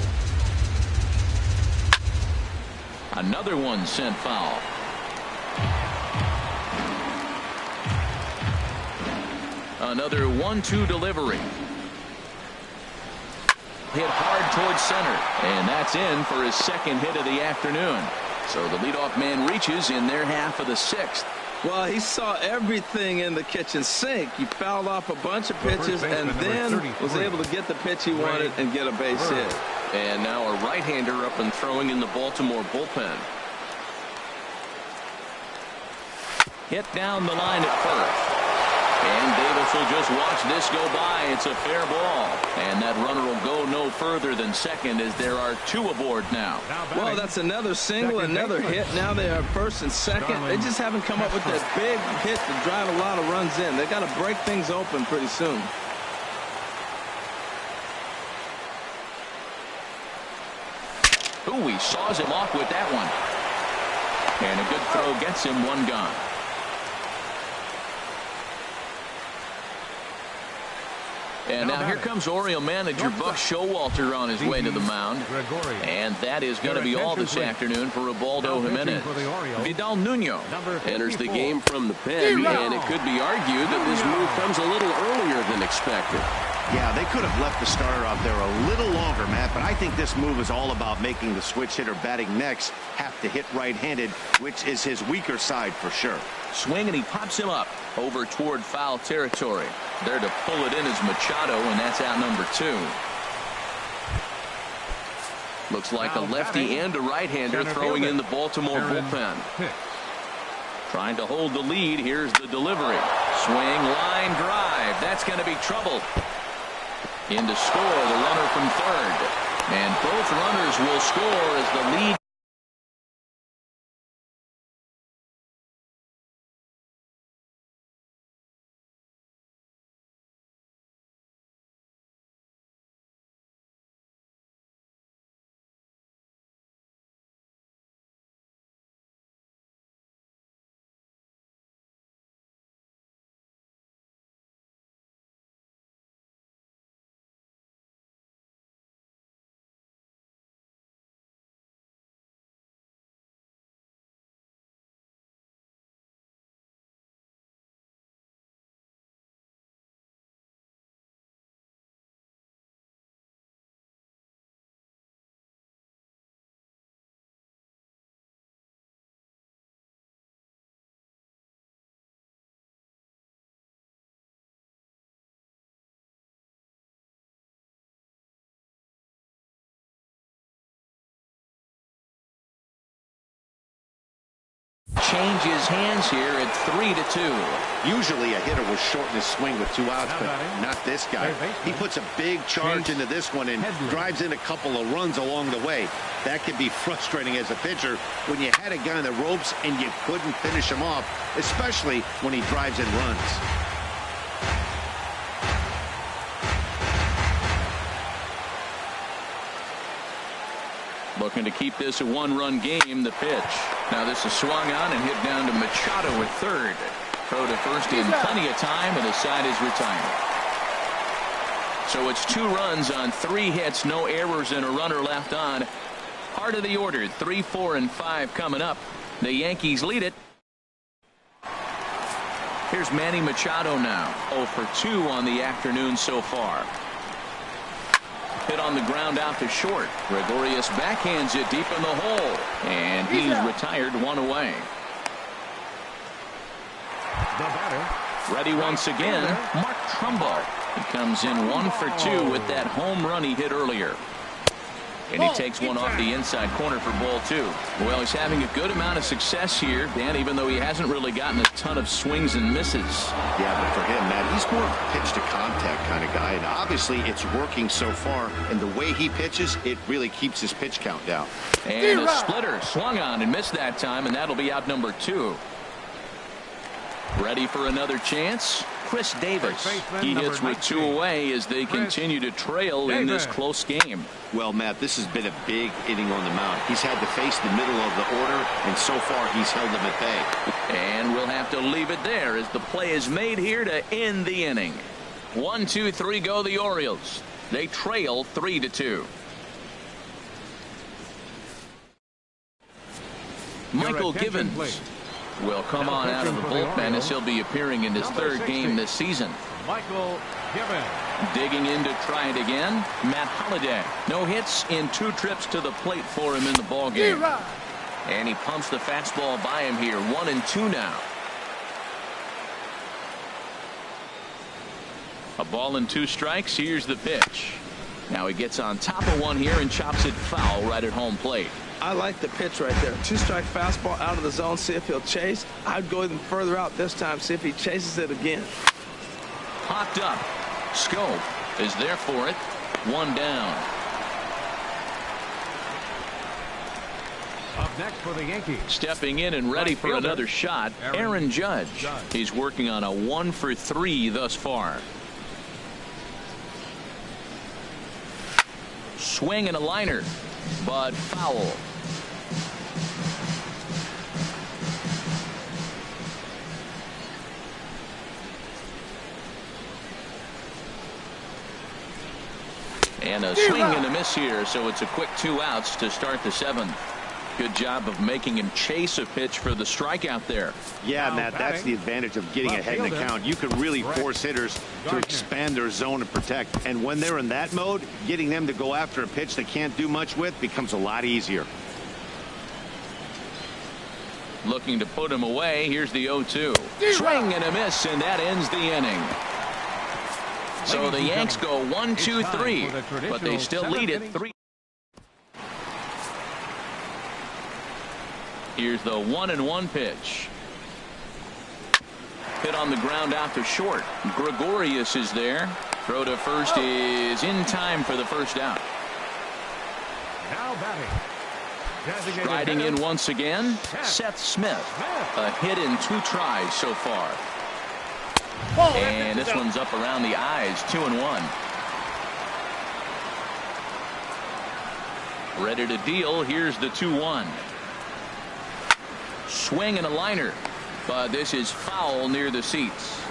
Another one sent foul. Another 1-2 delivery. Hit hard towards center, and that's in for his second hit of the afternoon. So the leadoff man reaches in their half of the 6th. Well, he saw everything in the kitchen sink. He fouled off a bunch of pitches and then was able to get the pitch he wanted and get a base hit. And now a right-hander up and throwing in the Baltimore bullpen. hit down the line at first. And Davis will just watch this go by. It's a fair ball. And that runner will go no further than second as there are 2 aboard now. Well, that's another single, another hit. Now they are first and second. They just haven't come up with that big hit to drive a lot of runs in. They got to break things open pretty soon. Ooh, he saws him off with that one. And a good throw gets him 1 gone. And now here comes Oriole manager Buck Showalter on his way to the mound. And that is going to be all this afternoon for Ubaldo Jimenez. Vidal Nuno enters the game from the pen, and it could be argued that this move comes a little earlier than expected. Yeah, they could have left the starter out there a little longer, Matt, but I think this move is all about making the switch hitter batting next have to hit right-handed, which is his weaker side for sure. Swing, and he pops him up over toward foul territory. There to pull it in is Machado, and that's out number 2. Looks like a lefty and a right-hander throwing in the Baltimore bullpen. Trying to hold the lead. Here's the delivery. Swing, line drive. That's going to be trouble. In to score, the runner from third. And both runners will score as the lead. Changes hands here at 3-2. Usually a hitter will shorten his swing with 2 outs, but not this guy. He puts a big charge into this one and drives in a couple of runs along the way. That can be frustrating as a pitcher when you had a guy on the ropes and you couldn't finish him off, especially when he drives in runs. Looking to keep this a 1-run game. The pitch. Now this is swung on and hit down to Machado at third. Throw to first in plenty of time, and the side is retired. So it's 2 runs on 3 hits, no errors, and a runner left on. Heart of the order, 3, 4, and 5 coming up. The Yankees lead it. Here's Manny Machado now. 0 for 2 on the afternoon so far. Hit on the ground out to short. Gregorius backhands it deep in the hole. And he's retired 1 away. Ready once again, Mark Trumbo. He comes in 1 for 2 with that home run he hit earlier. And he takes one off the inside corner for ball 2. Well, he's having a good amount of success here, Dan, even though he hasn't really gotten a ton of swings and misses. Yeah, but for him, Matt, he's more pitch to contact kind of guy, and obviously it's working so far. And the way he pitches, it really keeps his pitch count down. And a splitter swung on and missed that time, and that'll be out number 2. Ready for another chance? Chris Davis. He hits with 2 away as they continue to trail in this close game. Well, Matt, this has been a big inning on the mound. He's had to face the middle of the order, and so far he's held them at bay. And we'll have to leave it there as the play is made here to end the inning. 1, 2, 3 go the Orioles. They trail 3-2. Michael Givens will come on out of the bullpen as he'll be appearing in his 3rd game this season. Michael Givens. Digging in to try it again, Matt Holliday. No hits in 2 trips to the plate for him in the ballgame. And he pumps the fastball by him here. 1-2 now. A ball and 2 strikes. Here's the pitch. Now he gets on top of one here and chops it foul right at home plate. I like the pitch right there. 2-strike fastball out of the zone. See if he'll chase. I'd go even further out this time. See if he chases it again. Popped up. Scope is there for it. 1 down. Up next for the Yankees. Stepping in and ready for another shot, Aaron Judge. He's working on a 1-for-3 thus far. Swing and a liner, but foul. And a swing and a miss here, so it's a quick 2 outs to start the 7th. Good job of making him chase a pitch for the strikeout there. Yeah, Matt, that's the advantage of getting ahead in the count. You can really force hitters to expand their zone and protect. And when they're in that mode, getting them to go after a pitch they can't do much with becomes a lot easier. Looking to put him away. Here's the 0-2. Swing and a miss, and that ends the inning. So the Yanks go 1-2-3, but they still lead it 3. Here's the 1-1 pitch. Hit on the ground out to short. Gregorius is there. Throw to first is in time for the first out. Now batting. Striding in once again, Seth Smith. A hit in 2 tries so far. And this one's up around the eyes, 2-1. Ready to deal. Here's the 2-1. Swing and a liner, but this is foul near the seats.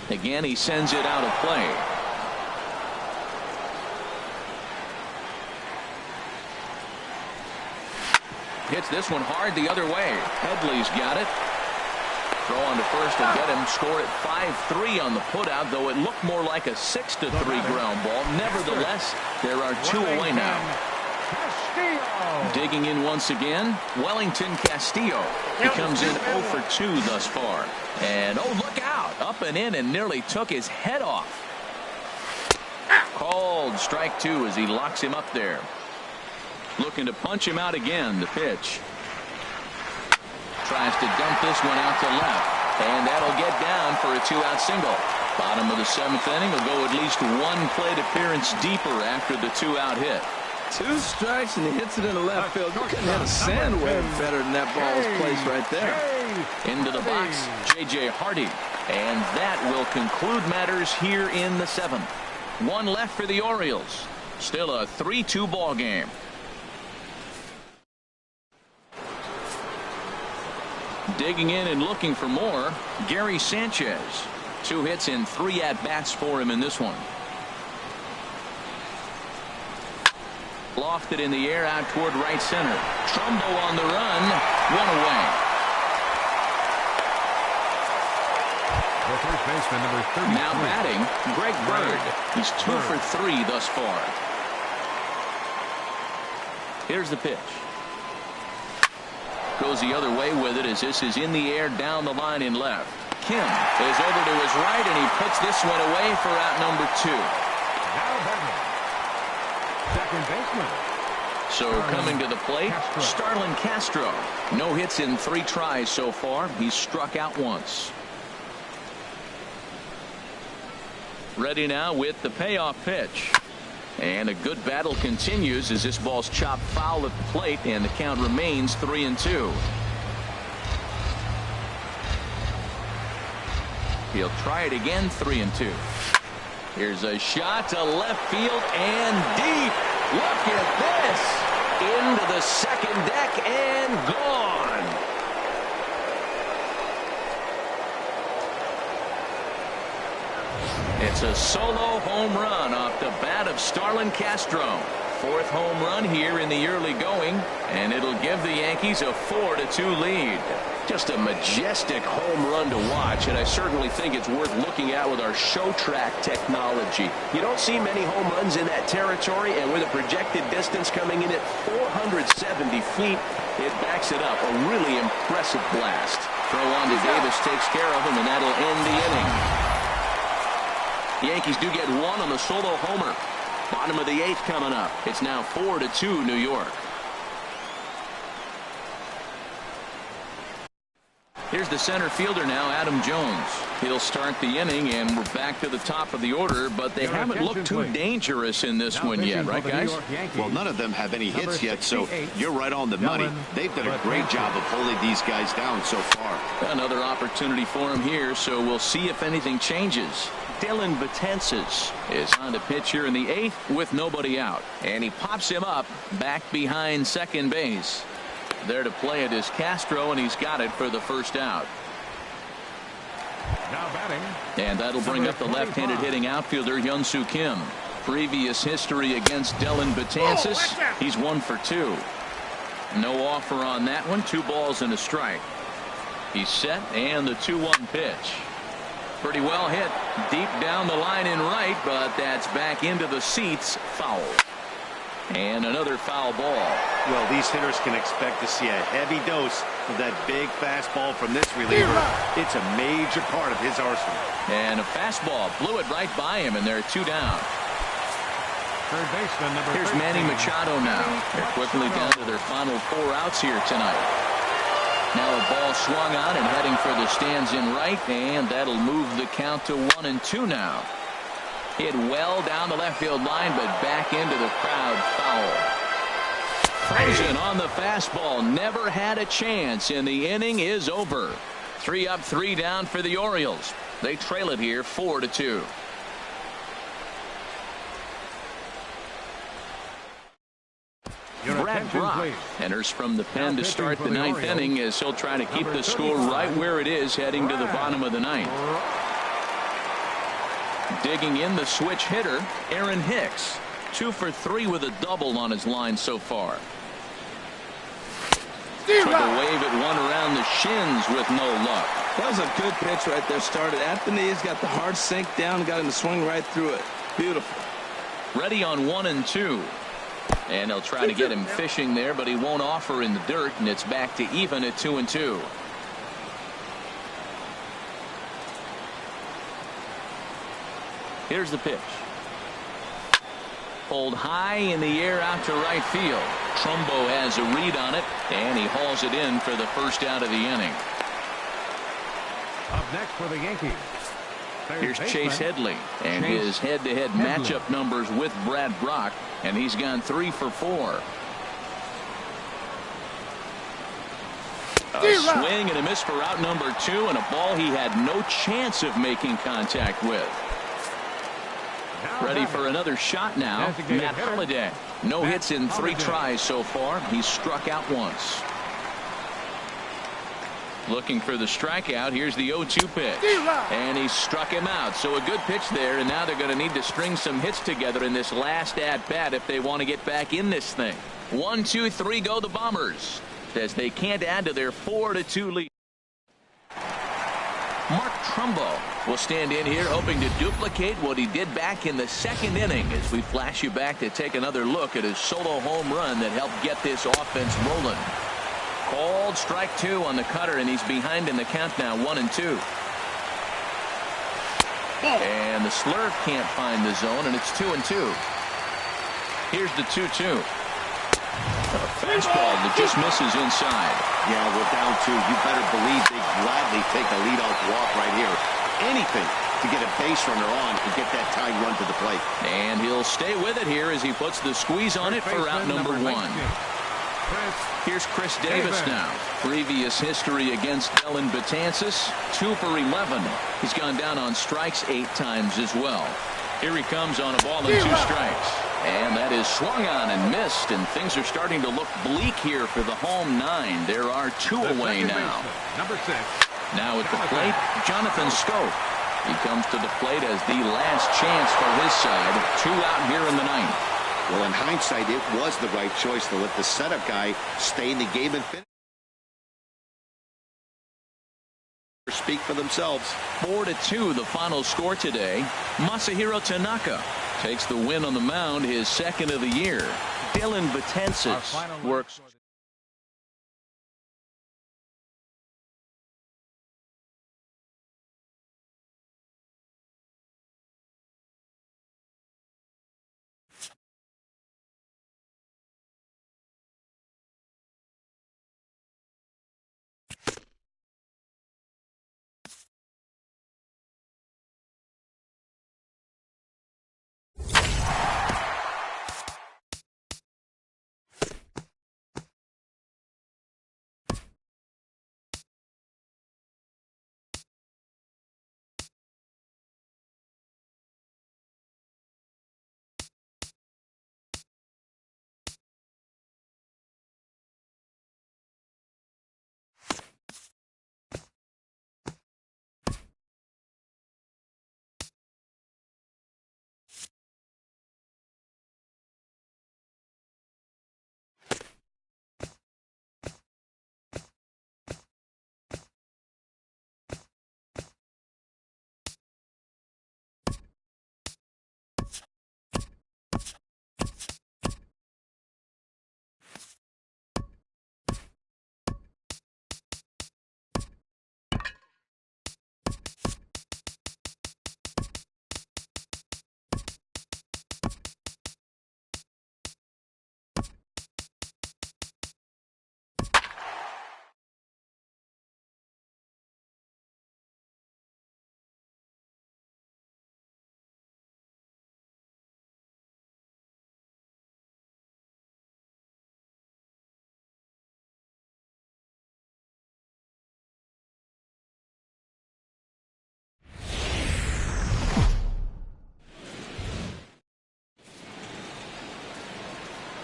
Again, he sends it out of play. Hits this one hard the other way. Headley's got it. Throw on to first to get him. Score at 5-3 on the putout, though it looked more like a 6-3 ground ball. Nevertheless, there are 2 away now. Digging in once again, Wellington Castillo. He comes in 0 for 2 thus far. And oh, look out. Up and in and nearly took his head off. Called strike 2 as he locks him up there. Looking to punch him out again. The pitch. Tries to dump this one out to left. And that'll get down for a 2-out single. Bottom of the 7th inning will go at least 1 plate appearance deeper after the 2-out hit. 2 strikes and he hits it in the left field. You couldn't hit a sand wave better than that ball was placed right there. Into the box, J.J. Hardy. And that will conclude matters here in the 7th. 1 left for the Orioles. Still a 3-2 ball game. Digging in and looking for more, Gary Sanchez. 2 hits and 3 at-bats for him in this one. Lofted in the air out toward right center. Trumbo on the run. 1 away. The first baseman, number 33. Now batting, Greg Bird. He's 2 for 3 thus far. Here's the pitch. Goes the other way with it as this is in the air down the line in left. Kim is over to his right, and he puts this one away for out number 2. Now batting, second baseman. So coming to the plate, Starlin Castro. No hits in 3 tries so far. He's struck out once. Ready now with the payoff pitch. And a good battle continues as this ball's chopped foul at the plate, and the count remains 3-2. He'll try it again, 3-2. Here's a shot to left field and deep. Look at this. Into the second deck and gone. It's a solo home run off the bat of Starlin Castro. 4th home run here in the early going, and it'll give the Yankees a 4-2 lead. Just a majestic home run to watch, and I certainly think it's worth looking at with our show track technology. You don't see many home runs in that territory, and with a projected distance coming in at 470 feet, it backs it up. A really impressive blast. Throw on to Davis takes care of him, and that'll end the inning. The Yankees do get 1 on the solo homer. Bottom of the 8th coming up. It's now 4-2 New York. Here's the center fielder now, Adam Jones. He'll start the inning, and we're back to the top of the order, but they haven't looked too dangerous in this one yet, right, guys? Well, none of them have any hits yet, so you're right on the money. They've done a great job of holding these guys down so far. Another opportunity for him here, so we'll see if anything changes. Dellin Betances is on to pitch here in the 8th with nobody out, and he pops him up back behind second base. There to play it is Castro, and he's got it for the first out. Now batting. And that'll bring up the left-handed hitting outfielder Hyun-Soo Kim. Previous history against Dellin Betances. He's 1 for 2. No offer on that one. 2 balls and a strike. He's set, and the 2-1 pitch. Pretty well hit deep down the line in right, but that's back into the seats. Foul. And another foul ball. Well, these hitters can expect to see a heavy dose of that big fastball from this reliever. It's a major part of his arsenal. And a fastball blew it right by him, and they're 2 down. Third baseman number Here's 13. Manny Machado now. They're quickly down to their final 4 outs here tonight. Now a ball swung on and heading for the stands in right, and that'll move the count to 1-2 now. Hit well down the left field line, but back into the crowd. Foul. Frozen on the fastball. Never had a chance, and the inning is over. 3 up, 3 down for the Orioles. They trail it here 4-2. Brad Brock enters from the pen to start the 9th inning, as he'll try to keep the score right where it is heading to the bottom of the 9th. Digging in the switch hitter, Aaron Hicks. 2 for 3 with a double on his line so far. Took a wave at one around the shins with no luck. That was a good pitch right there. Started at the knees, got the hard sink down, got him to swing right through it. Beautiful. Ready on 1-2. And they'll try to get him fishing there, but he won't offer in the dirt, and it's back to even at 2-2. Here's the pitch. Pulled high in the air out to right field. Trumbo has a read on it, and he hauls it in for the first out of the inning. Up next for the Yankees. Here's Chase Headley and his head-to-head matchup numbers with Brad Brock, and he's gone 3 for 4. A swing and a miss for out number 2, and a ball he had no chance of making contact with. Ready for another shot now, Matt Holliday. No hits in 3 tries so far. He's struck out once. Looking for the strikeout. Here's the 0-2 pitch. And he struck him out. So a good pitch there, and now they're going to need to string some hits together in this last at-bat if they want to get back in this thing. 1, 2, 3 go the Bombers, as they can't add to their 4-2 lead. Mark Trumbo will stand in here hoping to duplicate what he did back in the 2nd inning, as we flash you back to take another look at his solo home run that helped get this offense rolling. Called strike 2 on the cutter, and he's behind in the count now, 1-2. And the slurve can't find the zone, and it's 2-2. Here's the 2-2. A fastball that just misses inside. Yeah, we're down 2. You better believe they gladly take a leadoff walk right here. Anything to get a base runner on and get that tying run to the plate. And he'll stay with it here as he puts the squeeze on it for out number 1. Here's Chris Davis now. Previous history against Dellin Betances, 2 for 11. He's gone down on strikes 8 times as well. Here he comes on a ball and 2 strikes. And that is swung on and missed, and things are starting to look bleak here for the home 9. There are 2 away now. Number 6. Now at the plate, Jonathan Scope. He comes to the plate as the last chance for his side. 2 out here in the 9th. Well, in hindsight, it was the right choice to let the setup guy stay in the game and finish. Speak for themselves. 4-2 the final score today. Masahiro Tanaka takes the win on the mound, his 2nd of the year. Dellin Betances works.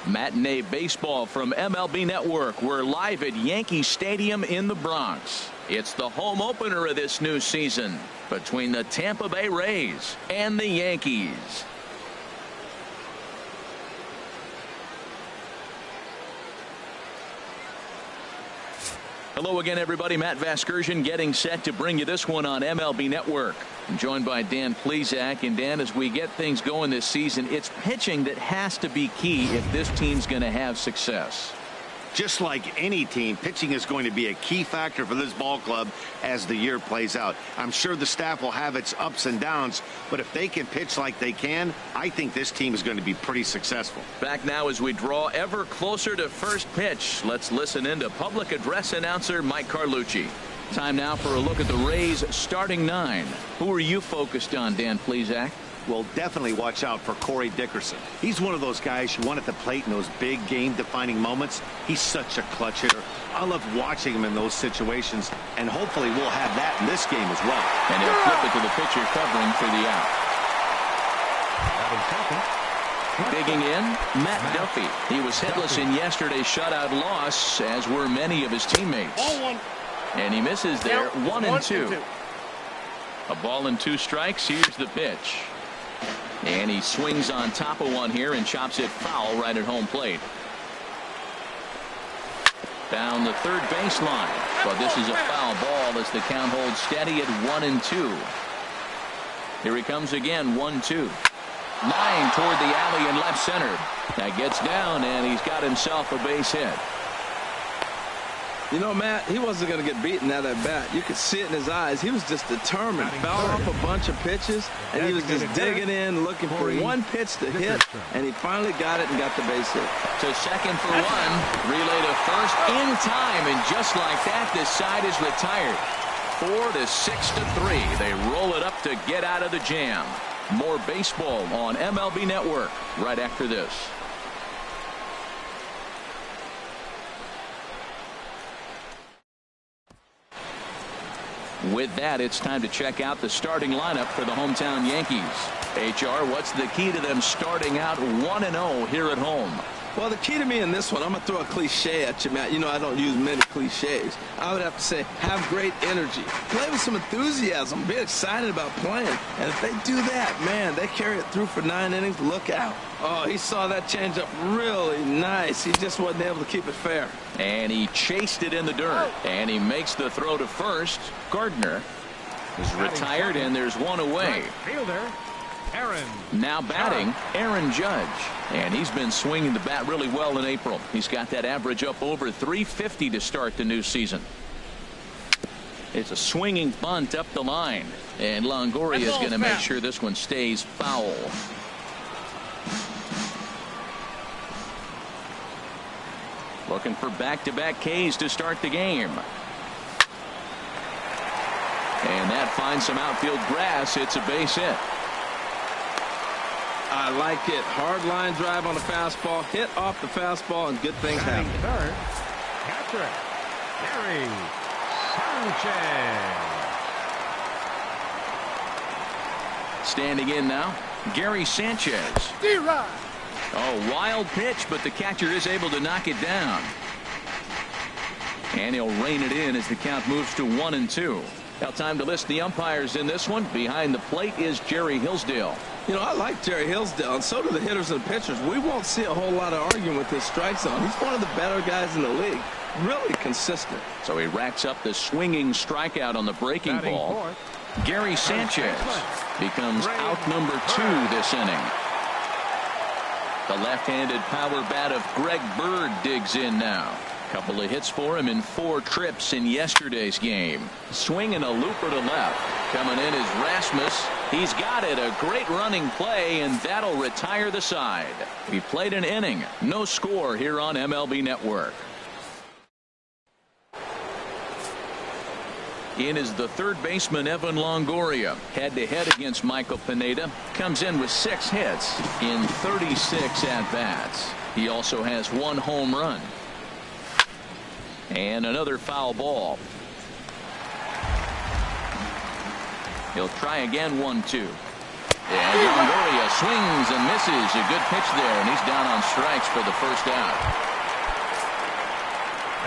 Matinee baseball from MLB Network. We're live at Yankee Stadium in the Bronx. It's the home opener of this new season between the Tampa Bay Rays and the Yankees. Hello again, everybody. Matt Vasgersian getting set to bring you this one on MLB Network. I'm joined by Dan Plesac. And Dan, as we get things going this season, it's pitching that has to be key if this team's going to have success. Just like any team, pitching is going to be a key factor for this ball club as the year plays out. I'm sure the staff will have its ups and downs, but if they can pitch like they can, I think this team is going to be pretty successful. Back now as we draw ever closer to first pitch. Let's listen in to public address announcer Mike Carlucci. Time now for a look at the Rays starting 9. Who are you focused on, Dan Plesac? Well, definitely watch out for Corey Dickerson. He's one of those guys you want at the plate in those big game-defining moments. He's such a clutch hitter. I love watching him in those situations, and hopefully we'll have that in this game as well. And he'll flip it to the pitcher covering for the out. Digging in, Matt Duffy. He was hitless in yesterday's shutout loss, as were many of his teammates. And he misses there, 1-2. A ball and 2 strikes. Here's the pitch. And he swings on top of one here and chops it foul right at home plate. Down the third baseline. But this is a foul ball as the count holds steady at 1-2. Here he comes again, 1-2. Line toward the alley in left center. That gets down, and he's got himself a base hit. You know, Matt, he wasn't going to get beaten at that bat. You could see it in his eyes. He was just determined. Fouled off a bunch of pitches, and he was just digging in, looking for one pitch to hit, and he finally got it and got the base hit. To second for one. Relay to first in time, and just like that, this side is retired. 4-6-3. They roll it up to get out of the jam. More baseball on MLB Network right after this. With that, it's time to check out the starting lineup for the hometown Yankees. HR, what's the key to them starting out 1-0 here at home? Well, the key to me in this one, I'm going to throw a cliche at you, Matt. You know I don't use many cliches. I would have to say have great energy. Play with some enthusiasm. Be excited about playing. And if they do that, man, they carry it through for 9 innings. Look out. Oh, he saw that changeup really nice. He just wasn't able to keep it fair. And he chased it in the dirt. And he makes the throw to first. Gardner is retired, and there's one away. Fielder, Aaron. Now batting, Aaron Judge. And he's been swinging the bat really well in April. He's got that average up over 350 to start the new season. It's a swinging bunt up the line. And Longoria is going to make sure this one stays foul. Looking for back-to-back Ks to start the game. And that finds some outfield grass. It's a base hit. I like it. Hard line drive on the fastball. Hit off the fastball, and good things happen. Third, catcher, Gary Sanchez. Standing in now, Gary Sanchez. Oh, wild pitch, but the catcher is able to knock it down. And he'll rein it in as the count moves to 1-2. Now time to list the umpires in this one. Behind the plate is Jerry Hillsdale. You know, I like Jerry Hillsdale, and so do the hitters and pitchers. We won't see a whole lot of arguing with his strike zone. He's one of the better guys in the league. Really consistent. So he racks up the swinging strikeout on the breaking ball. Fourth. Gary Sanchez becomes out number 2 this inning. The left-handed power bat of Greg Bird digs in now. Couple of hits for him in 4 trips in yesterday's game. Swinging a looper to left. Coming in is Rasmus. He's got it. A great running play, and that'll retire the side. He played an inning. No score here on MLB Network. In is the third baseman, Evan Longoria. Head-to-head against Michael Pineda. Comes in with 6 hits in 36 at-bats. He also has 1 home run. And another foul ball. He'll try again, 1-2. And Longoria swings and misses. A good pitch there, and he's down on strikes for the first out.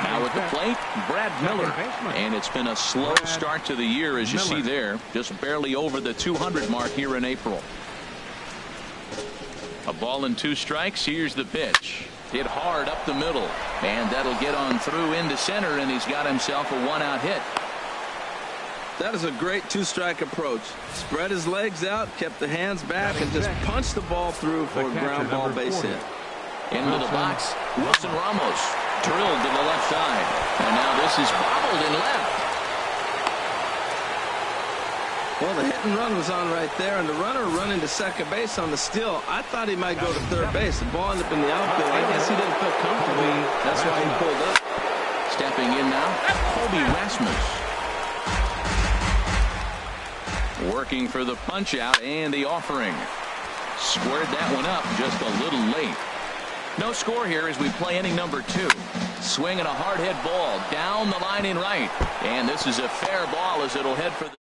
Now at the plate, Brad Miller. And it's been a slow start to the year, as you see there. Just barely over the 200 mark here in April. A ball and 2 strikes. Here's the pitch. Hit hard up the middle. And that'll get on through into center, and he's got himself a 1-out hit. That is a great 2-strike approach. Spread his legs out, kept the hands back, and just punched the ball through for a ground ball base hit. Into the box, Wilson Ramos drilled to the left side. And now this is bobbled in left. Well, the hit and run was on right there, and the runner running to second base on the steal. I thought he might go to third base. The ball ended up in the outfield. I guess he didn't feel comfortable. That's why he pulled up. Stepping in now, Kobe Rasmus. Working for the punch out and the offering. Squared that one up just a little late. No score here as we play inning number 2. Swinging a hard hit ball down the line in right. And this is a fair ball as it'll head for the